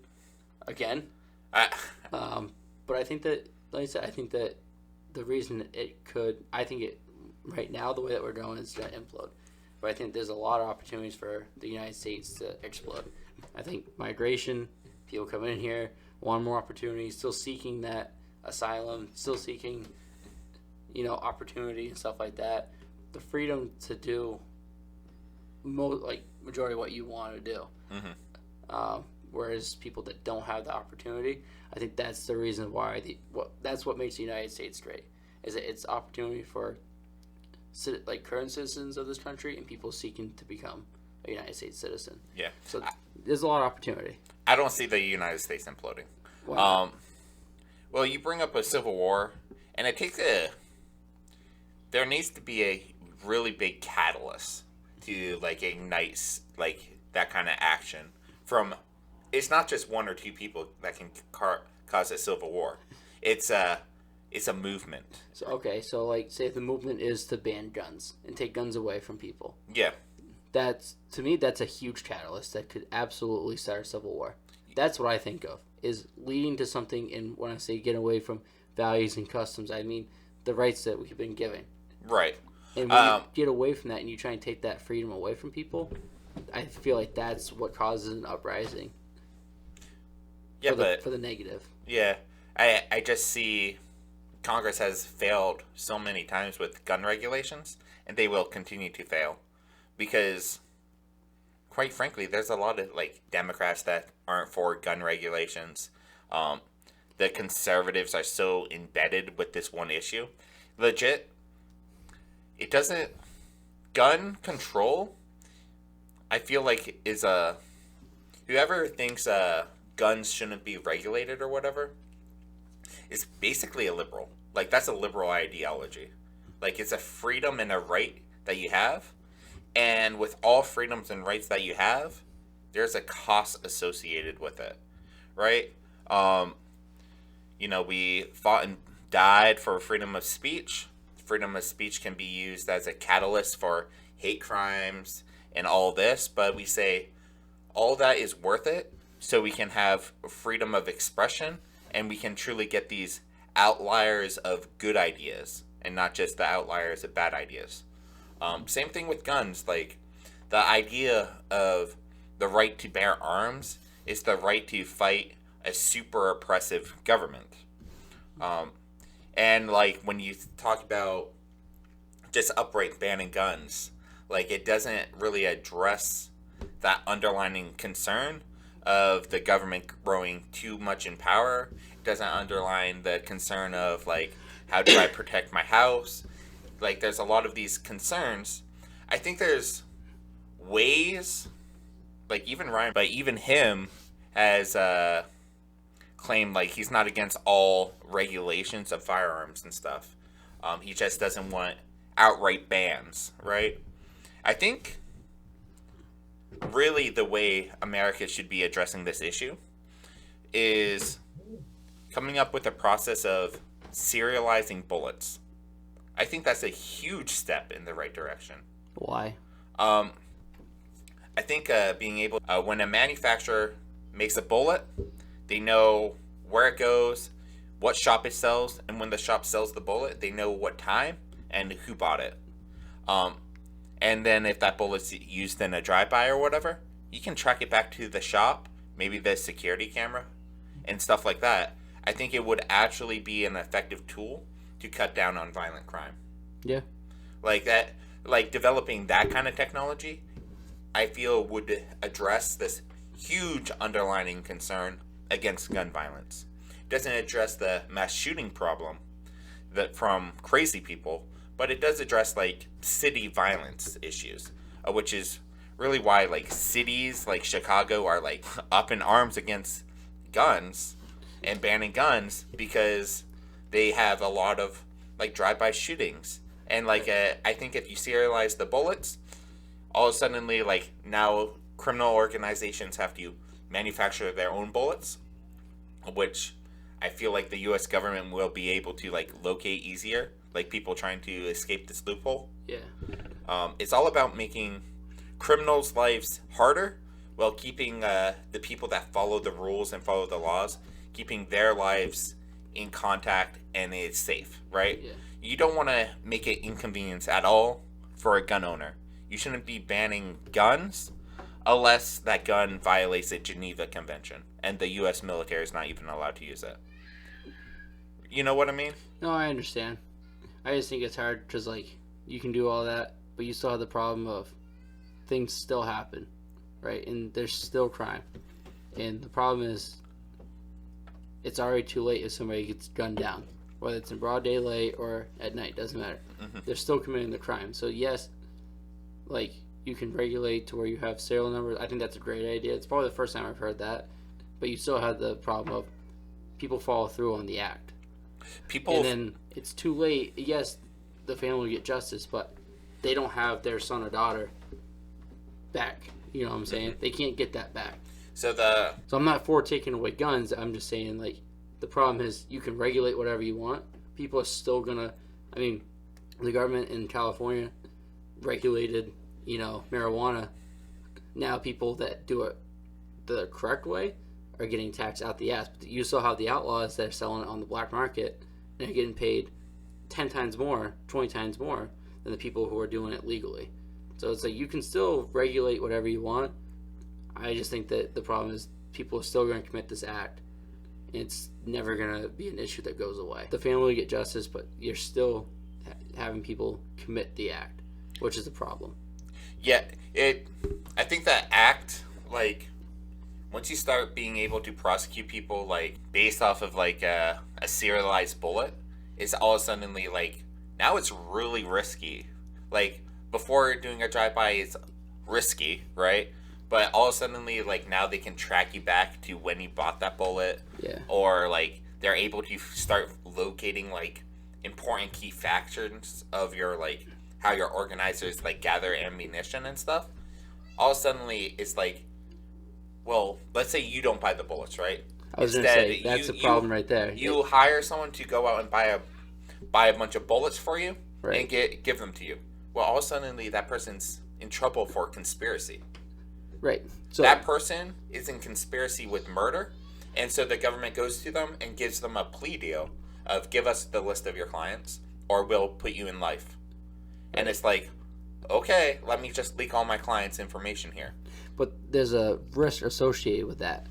again. But I think that, like I said, I think that the reason right now, the way that we're going is to implode. But I think there's a lot of opportunities for the United States to explode. I think migration, people coming in here, want more opportunities, still seeking that asylum, still seeking, opportunity and stuff like that. The freedom to do majority of what you want to do. Mm-hmm. Whereas people that don't have the opportunity, I think that's the reason why that's what makes the United States great, is that it's opportunity for current citizens of this country and people seeking to become a United States citizen. Yeah. So there's a lot of opportunity. I don't see the United States imploding. Wow. Well, you bring up a civil war, and it takes there needs to be a really big catalyst to ignite that kind of action from. It's not just one or two people that can cause a civil war. It's a movement. So say if the movement is to ban guns and take guns away from people. Yeah. To me, that's a huge catalyst that could absolutely start a civil war. That's what I think of, is leading to something. And when I say get away from values and customs, I mean the rights that we've been given. Right. And when you get away from that and you try and take that freedom away from people, I feel like that's what causes an uprising. Yeah, for the negative. Yeah, I just see Congress has failed so many times with gun regulations, and they will continue to fail because, quite frankly, there's a lot of Democrats that aren't for gun regulations. The conservatives are so embedded with this one issue. Legit, it doesn't. Gun control, I feel like, is whoever thinks guns shouldn't be regulated or whatever is basically a liberal. That's a liberal ideology. It's a freedom and a right that you have, and with all freedoms and rights that you have, there's a cost associated with it, right? We fought and died for freedom of speech. Freedom of speech can be used as a catalyst for hate crimes and all this, but we say all that is worth it so we can have freedom of expression and we can truly get these outliers of good ideas and not just the outliers of bad ideas. Same thing with guns. The idea of the right to bear arms is the right to fight a super oppressive government. And when you talk about just outright banning guns, it doesn't really address that underlying concern of the government growing too much in power. It doesn't underline the concern of how do I protect my house. There's a lot of these concerns. I think there's ways, even Ryan, but even him has claim like he's not against all regulations of firearms and stuff. He just doesn't want outright bans, right? I think really the way America should be addressing this issue is coming up with a process of serializing bullets. I think that's a huge step in the right direction. Why? I think being able, when a manufacturer makes a bullet, they know where it goes, what shop it sells, and when the shop sells the bullet, they know what time and who bought it. And then if that bullet's used in a drive-by or whatever, you can track it back to the shop, maybe the security camera, and stuff like that. I think it would actually be an effective tool to cut down on violent crime. Yeah. Like that, like developing that kind of technology, I feel would address this huge underlying concern against gun violence. It doesn't address the mass shooting problem that from crazy people, but it does address like city violence issues, which is really why like cities like Chicago are like up in arms against guns and banning guns, because they have a lot of like drive-by shootings. And like I think if you serialize the bullets, all of a sudden like now criminal organizations have to manufacture their own bullets, which I feel like the U.S. government will be able to like locate easier, like people trying to escape this loophole. Yeah. It's all about making criminals' lives harder while keeping the people that follow the rules and follow the laws, keeping their lives in contact and it's safe, right? Yeah. You don't want to make it inconvenience at all for a gun owner. You shouldn't be banning guns unless that gun violates the Geneva Convention and the U.S. military is not even allowed to use it. You know what I mean? No, I understand. I just think it's hard because, like, you can do all that, but you still have the problem of things still happen, right? And there's still crime. And the problem is it's already too late if somebody gets gunned down. Whether it's in broad daylight or at night, doesn't matter. Mm-hmm. They're still committing the crime. So, yes, like, you can regulate to where you have serial numbers. I think that's a great idea. It's probably the first time I've heard that. But you still have the problem of people follow through on the act. And then it's too late. Yes, the family will get justice, but they don't have their son or daughter back. You know what I'm saying? Mm-hmm. They can't get that back. So I'm not for taking away guns. I'm just saying, like, the problem is you can regulate whatever you want. People are still gonna. I mean, the government in California regulated, marijuana. Now people that do it the correct way are getting taxed out the ass. But you still have the outlaws that are selling it on the black market and are getting paid 10 times more, 20 times more than the people who are doing it legally. So it's like you can still regulate whatever you want. I just think that the problem is people are still going to commit this act. It's never going to be an issue that goes away. The family will get justice, but you're still having people commit the act, which is a problem. Yeah, I think that act, like, once you start being able to prosecute people, like, based off of, like, a serialized bullet, it's all of a sudden, like, now it's really risky. Like, before doing a drive-by, it's risky, right? But all of a sudden, like, now they can track you back to when you bought that bullet. Yeah. Or, like, they're able to start locating, like, important key factors of your, like, how your organizers, like, gather ammunition and stuff. All of a sudden, it's like, well, let's say you don't buy the bullets, right? I was going to say, that's the problem right there. You hire someone to go out and buy a bunch of bullets for you, right, and give them to you. Well, all of a sudden, that person's in trouble for conspiracy. Right. So that person is in conspiracy with murder, and so the government goes to them and gives them a plea deal of give us the list of your clients or we'll put you in life. Right. And it's like, okay, let me just leak all my clients' information here. But there's a risk associated with that,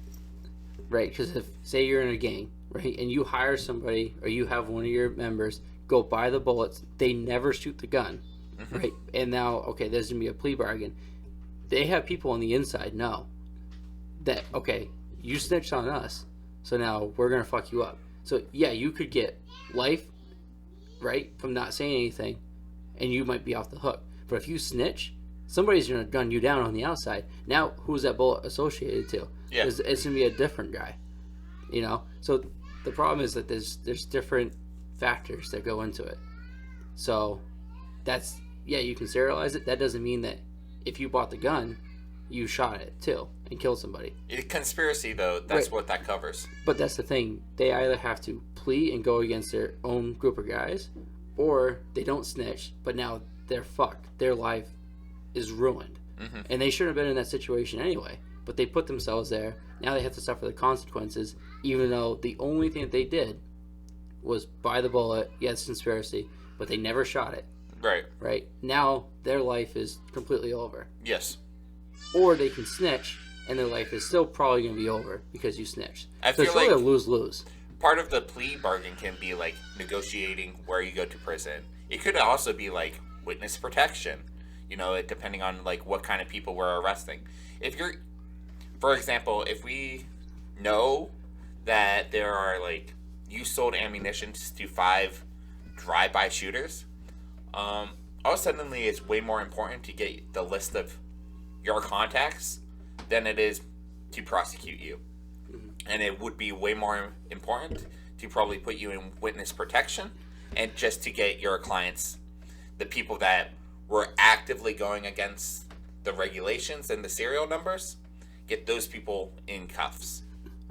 right? Because if, say you're in a gang, right, and you hire somebody or you have one of your members go buy the bullets, they never shoot the gun, mm-hmm. right? And now, okay, there's going to be a plea bargain. They have people on the inside know that, okay, you snitched on us, so now we're going to fuck you up. So, yeah, you could get life, right, from not saying anything, and you might be off the hook. But if you snitch, somebody's going to gun you down on the outside. Now, who's that bullet associated to? Yeah. It's going to be a different guy. So the problem is that there's different factors that go into it. So that's, yeah, you can serialize it. That doesn't mean that if you bought the gun, you shot it too and killed somebody. Conspiracy, though, that's what that covers. But that's the thing. They either have to plea and go against their own group of guys, or they don't snitch, but now they're fucked. Their life is ruined. Mm-hmm. And they shouldn't have been in that situation anyway. But they put themselves there. Now they have to suffer the consequences, even though the only thing that they did was buy the bullet. Yes, conspiracy, but they never shot it. Right. Right? Now their life is completely over. Yes. Or they can snitch, and their life is still probably going to be over because you snitched. I so feel it's really like a lose-lose. Part of the plea bargain can be like negotiating where you go to prison. It could also be like witness protection, depending on like what kind of people we're arresting. If you're, for example, if we know that there are like you sold ammunition to 5 drive-by shooters, suddenly it's way more important to get the list of your contacts than it is to prosecute you. And it would be way more important to probably put you in witness protection and just to get your clients, the people that were actively going against the regulations and the serial numbers, get those people in cuffs.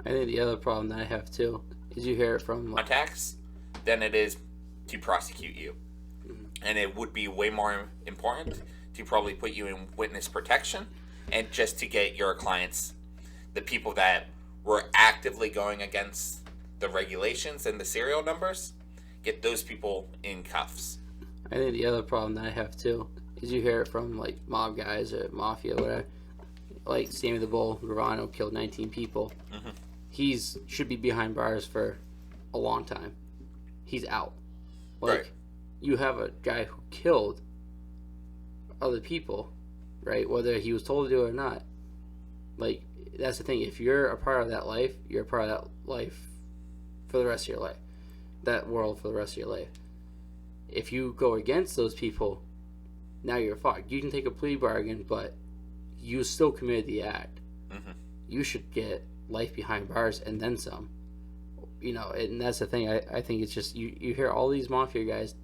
I think the other problem that I have too is you hear it from contacts than it is to prosecute you. And it would be way more important to probably put you in witness protection and just to get your clients, the people that were actively going against the regulations and the serial numbers, get those people in cuffs. I think the other problem that I have too is you hear it from like mob guys or mafia, whatever. Like Sammy the Bull Gravano killed 19 people. Mm-hmm. He's should be behind bars for a long time. He's out. Like, right. You have a guy who killed other people, right? Whether he was told to do it or not. Like, that's the thing. If you're a part of that life, you're a part of that life for the rest of your life. That world for the rest of your life. If you go against those people, now you're fucked. You can take a plea bargain, but you still committed the act. Mm-hmm. You should get life behind bars and then some. And that's the thing. I think it's just, you hear all these mafia guys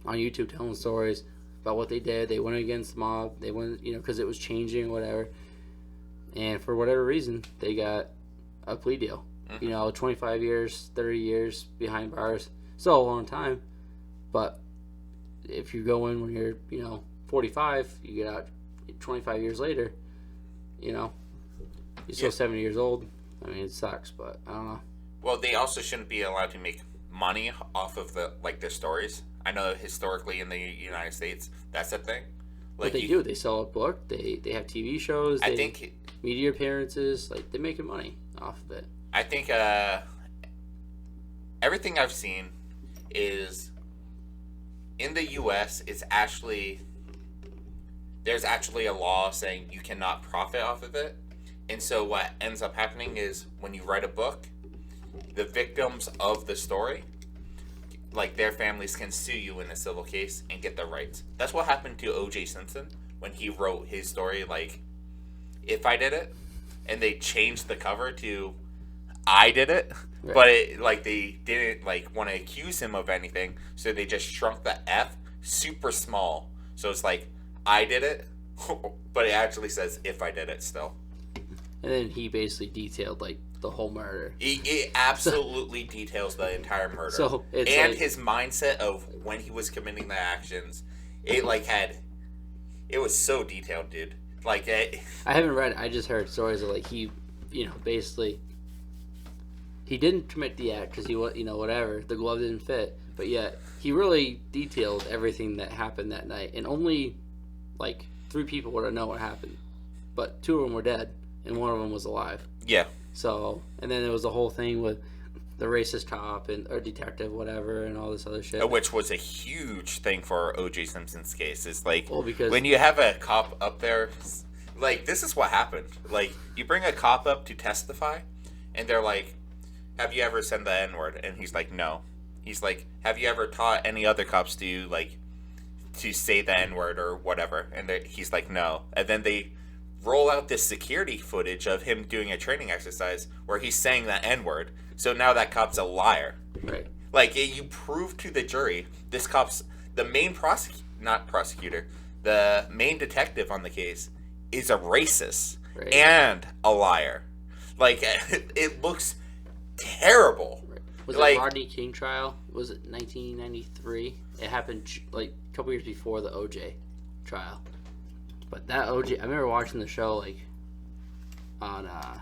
on YouTube telling stories about what they did. They went against the mob. They went, because it was changing or whatever. And for whatever reason, they got a plea deal. Mm-hmm. 25 years, 30 years behind bars. Still a long time. But if you go in when you're, 45, you get out 25 years later, you're still 70 years old. I mean, it sucks, but I don't know. Well, they also shouldn't be allowed to make money off of their stories. I know historically in the United States, that's a thing. Like, but they do. They sell a book. They have TV shows. I think media appearances. Like, they're making money off of it. I think everything I've seen is in the U.S. It's actually there's actually a law saying you cannot profit off of it, and so what ends up happening is when you write a book, the victims of the story, like their families, can sue you in a civil case and get their rights. That's what happened to O.J. Simpson when he wrote his story, like, If I Did It, and they changed the cover to I Did It, right. But they didn't want to accuse him of anything, so they just shrunk the F super small, so it's like I did it, but it actually says If I Did It still. And then he basically detailed the whole murder. It absolutely details the entire murder. So it's and his mindset of when he was committing the actions. It was so detailed, dude. I haven't read it. I just heard stories of he, basically he didn't commit the act because he was, whatever, the glove didn't fit, but yet he really detailed everything that happened that night, and only 3 people would have known what happened, but 2 of them were dead and 1 of them was alive. Yeah. So, and then there was the whole thing with the racist cop or detective, whatever, and all this other shit. Which was a huge thing for O.J. Simpson's case. It's because when you have a cop up there, this is what happened. You bring a cop up to testify, and they're like, have you ever said the N-word? And he's like, no. He's like, have you ever taught any other cops to say the N-word or whatever? And he's like, no. And then they roll out this security footage of him doing a training exercise where he's saying the N-word. So now that cop's a liar. Right. Like, you prove to the jury this cop's the main prosecutor, the main detective on the case is a racist and a liar. Like, it looks terrible. Right. Was like, the Rodney King trial? Was it 1993? It happened like a couple years before the OJ trial. But that OJ, I remember watching the show like on I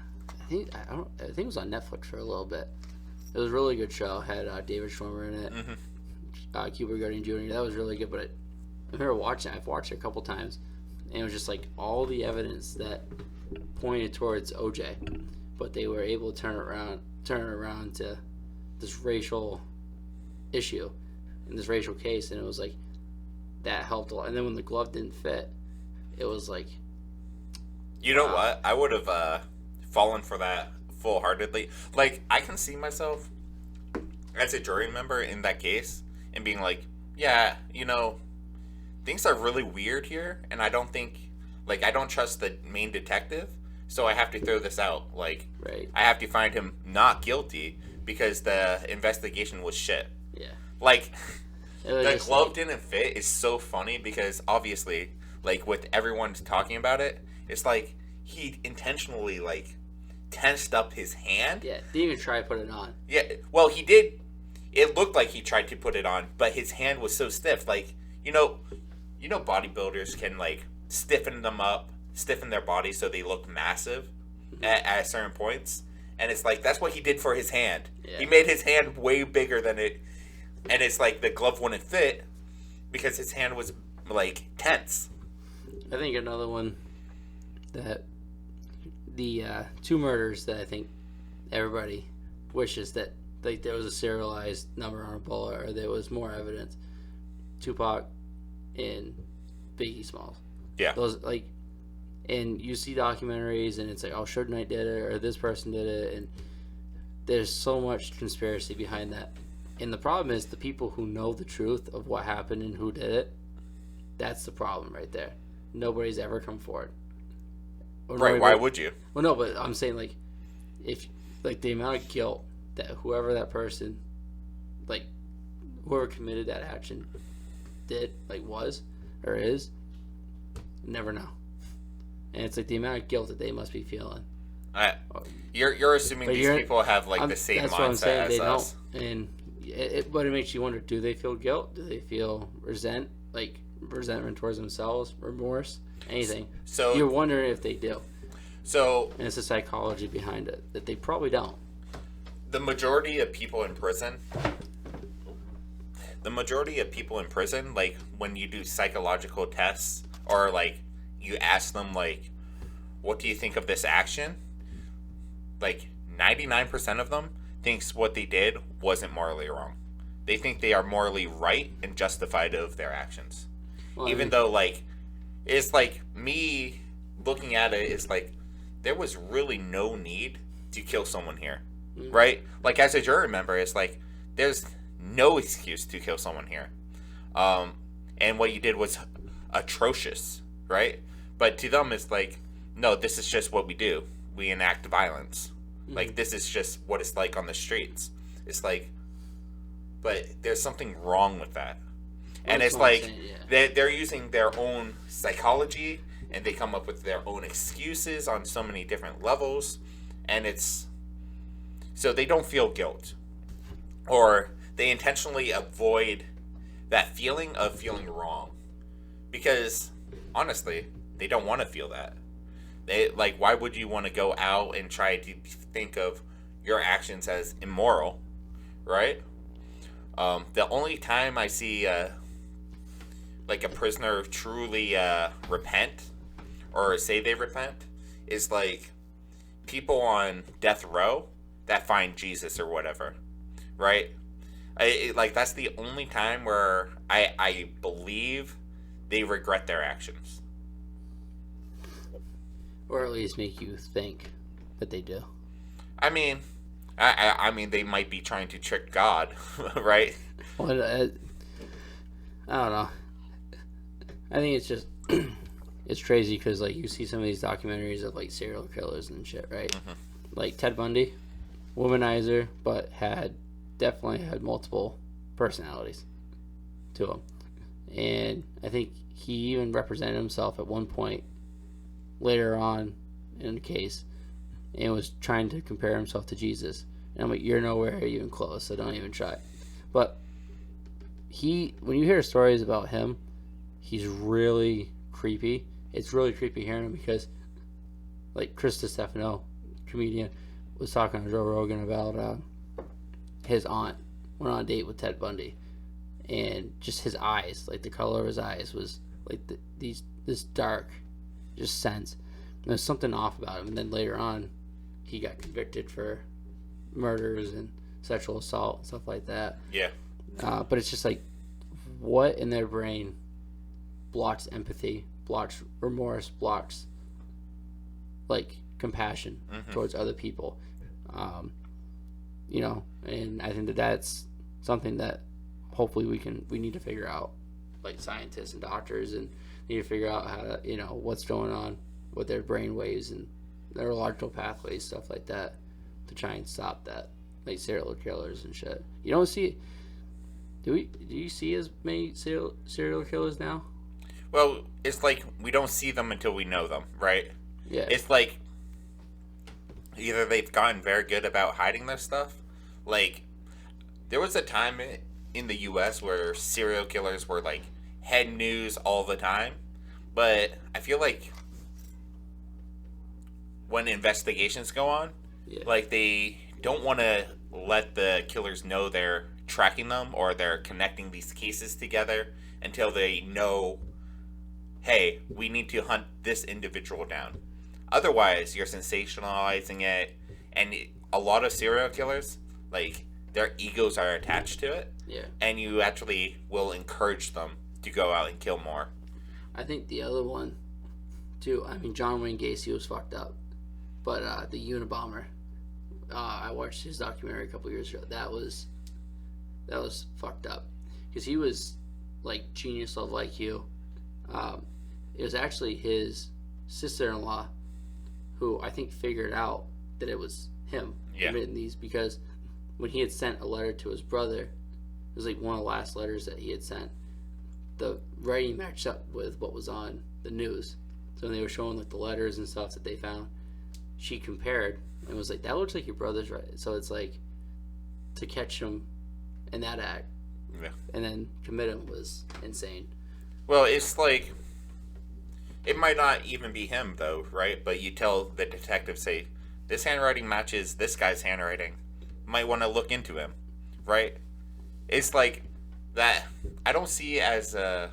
think it was on Netflix for a little bit. It was a really good show. Had David Schwimmer in it, Cuba Gooding Jr. That was really good. But I remember watching it. I've watched it a couple times, and it was just like all the evidence that pointed towards OJ, but they were able to turn it around to this racial issue in this racial case, and it was like that helped a lot. And then when the glove didn't fit, it was like, you know what? I would have fallen for that full-heartedly. Like, I can see myself as a jury member in that case and being like, yeah, you know, things are really weird here, and I don't trust the main detective, so I have to throw this out. Like, right. I have to find him not guilty because the investigation was shit. Yeah. Like, the glove like, didn't fit is so funny because obviously, like, with everyone talking about it, it's like he intentionally, like, tensed up his hand. Yeah, didn't even try to put it on. Yeah, well, he did. It looked like he tried to put it on, but his hand was so stiff. Like, you know, bodybuilders can, like, stiffen their body so they look massive at certain points. And it's like, that's what he did for his hand. Yeah. He made his hand way bigger than it. And it's like the glove wouldn't fit because his hand was, like, tense. I think another one that the two murders that I think everybody wishes that, like, there was a serialized number on a bullet or there was more evidence. Tupac and Biggie Smalls. Yeah. Those, like, and you see documentaries and it's like, oh, Suge Knight did it or this person did it, and there's so much conspiracy behind that. And the problem is the people who know the truth of what happened and who did it, that's the problem right there. Nobody's ever come forward. Right, why would you? Well, no, but I'm saying, like, if, like, the amount of guilt that whoever that person, like, whoever committed that action did, like, was or is, never know. And it's like the amount of guilt that they must be feeling. You're assuming these people have, like, the same that's what I'm saying. mindset They as us. don't, and but it makes you wonder: do they feel guilt? Do they feel resentment towards themselves, remorse, anything? So you're wondering if they do. So, and it's the psychology behind it that they probably don't. The majority of people in prison, like, when you do psychological tests or, like, you ask them, like, what do you think of this action? Like, 99% of them thinks what they did wasn't morally wrong. They think they are morally right and justified of their actions. Well, even though, like, it's like me looking at it is like, there was really no need to kill someone here, right? Like, as a jury member, it's like, there's no excuse to kill someone here. And what you did was atrocious, right? But to them, it's like, no, this is just what we do. We enact violence. Like, this is just what it's like on the streets. It's like, but there's something wrong with that. And it's like, they're using their own psychology, and they come up with their own excuses on so many different levels. And it's, so they don't feel guilt. Or they intentionally avoid that feeling of feeling wrong. Because, honestly, they don't want to feel that. They, like, why would you want to go out and try to think of your actions as immoral, right? The only time I see, like, a prisoner truly repent or say they repent is, like, people on death row that find Jesus or whatever, right? Like, that's the only time where I believe they regret their actions. Or at least make you think that they do. I mean, I mean, they might be trying to trick God, right? Well, I don't know. I think it's just it's crazy because, like, you see some of these documentaries of, like, serial killers and shit, right? Like Ted Bundy. womanizer, but definitely had multiple personalities to him. And I think he even represented himself at one point later on in the case and was trying to compare himself to Jesus. And I'm like, you're nowhere even close, so don't even try. But when you hear stories about him, he's really creepy. It's really creepy hearing him because, like, Chris Stefano, comedian, was talking to Joe Rogan about his aunt went on a date with Ted Bundy, and just his eyes, like the color of his eyes, was like this dark, just sense. There's something off about him. And then later on, he got convicted for murders and sexual assault and stuff like that. Yeah. But it's just like, what in their brain blocks empathy, blocks remorse, blocks like compassion towards other people. And I think that's something that hopefully we need to figure out, like scientists and doctors, and need to figure out how to, what's going on with their brain waves and neurological pathways, stuff like that, to try and stop that, like serial killers and shit. You don't see, do you see as many serial killers now? Well, it's like we don't see them until we know them, right? Yeah. It's like either they've gotten very good about hiding their stuff. Like, there was a time in the U.S. where serial killers were like head news all the time, but I feel like when investigations go on, like they don't want to let the killers know they're tracking them or they're connecting these cases together until they know, hey, we need to hunt this individual down. Otherwise, you're sensationalizing it, and a lot of serial killers, like, their egos are attached to it, and you actually will encourage them to go out and kill more. I think the other one, too, I mean, John Wayne Gacy was fucked up, but the Unabomber, I watched his documentary a couple years ago. That was fucked up, because he was, like, genius level IQ. It was actually his sister-in-law who I think figured out that it was him committing these, because when he had sent a letter to his brother, it was like one of the last letters that he had sent, the writing matched up with what was on the news. So when they were showing like the letters and stuff that they found, she compared and was like, that looks like your brother's right. So it's like, to catch him in that act and then commit him was insane. Well, it's like, it might not even be him, though, right? But you tell the detective, say, this handwriting matches this guy's handwriting. Might want to look into him, right? It's like that. I don't see as a...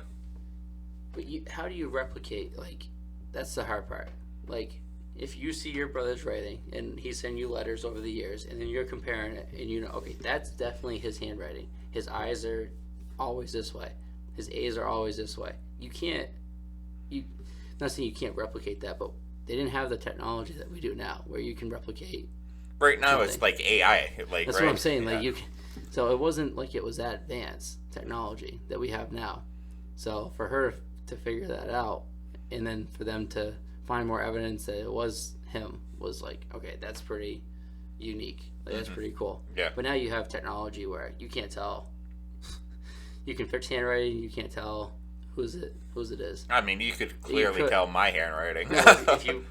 But how do you replicate, like, that's the hard part. Like, if you see your brother's writing, and he's sending you letters over the years, and then you're comparing it, and you know, okay, that's definitely his handwriting. His I's are always this way. His A's are always this way. You can't... Not saying you can't replicate that, but they didn't have the technology that we do now, where you can replicate. Right now, something. It's like AI. Like, that's right? what I'm saying. Like you can, so it wasn't like it was that advanced technology that we have now. So for her to figure that out, and then for them to find more evidence that it was him, was like, okay, that's pretty unique. Like, that's pretty cool. Yeah. But now you have technology where you can't tell. You can fix handwriting. You can't tell whose it is. I mean, you could clearly tell my handwriting. If you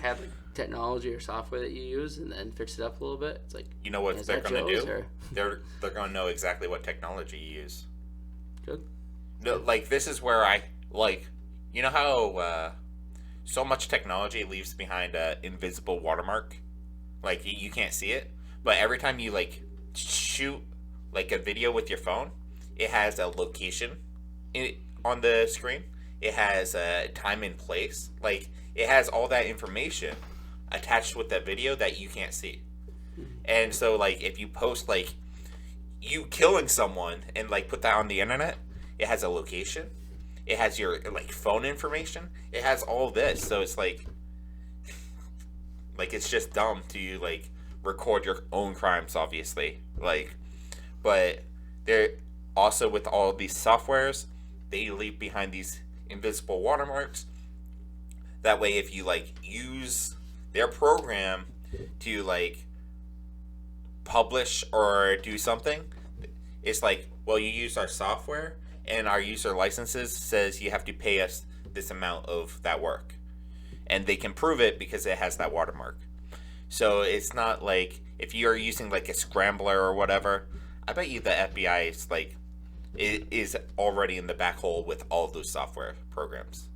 have like technology or software that you use and then fix it up a little bit, it's like, you know what they're going to do? Or... They're going to know exactly what technology you use. Good. No, like, this is where I, like, you know how so much technology leaves behind an invisible watermark? Like, you can't see it, but every time you, like, shoot, like, a video with your phone, it has a location on the screen. It has a time and place. Like, it has all that information attached with that video that you can't see. And so, like, if you post, like, you killing someone and, like, put that on the internet, it has a location. It has your, like, phone information. It has all this. So it's like it's just dumb to, like, record your own crimes, obviously. Like, but they're also, with all these softwares, they leave behind these invisible watermarks. That way, if you, like, use their program to, like, publish or do something, it's like, well, you use our software and our user licenses says you have to pay us this amount of that work. And they can prove it because it has that watermark. So it's not like if you're using like a scrambler or whatever, I bet you the FBI is like is already in the back hole with all of those software programs.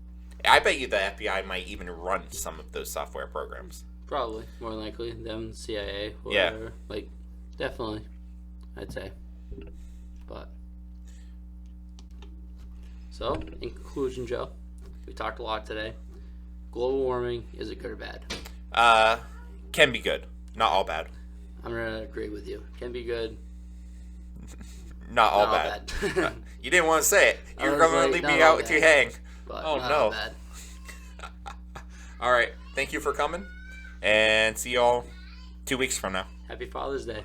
I bet you the FBI might even run some of those software programs. Probably, more likely, them, CIA, whatever. Yeah. Like, definitely, I'd say. But, so, in conclusion, Joe, we talked a lot today. Global warming, is it good or bad? Can be good. Not all bad. I'm going to agree with you. Can be good. Not all bad. You didn't want to say it. You were going to leave me out to hang. But Oh, not no. all bad. All right. Thank you for coming. And see y'all 2 weeks from now. Happy Father's Day.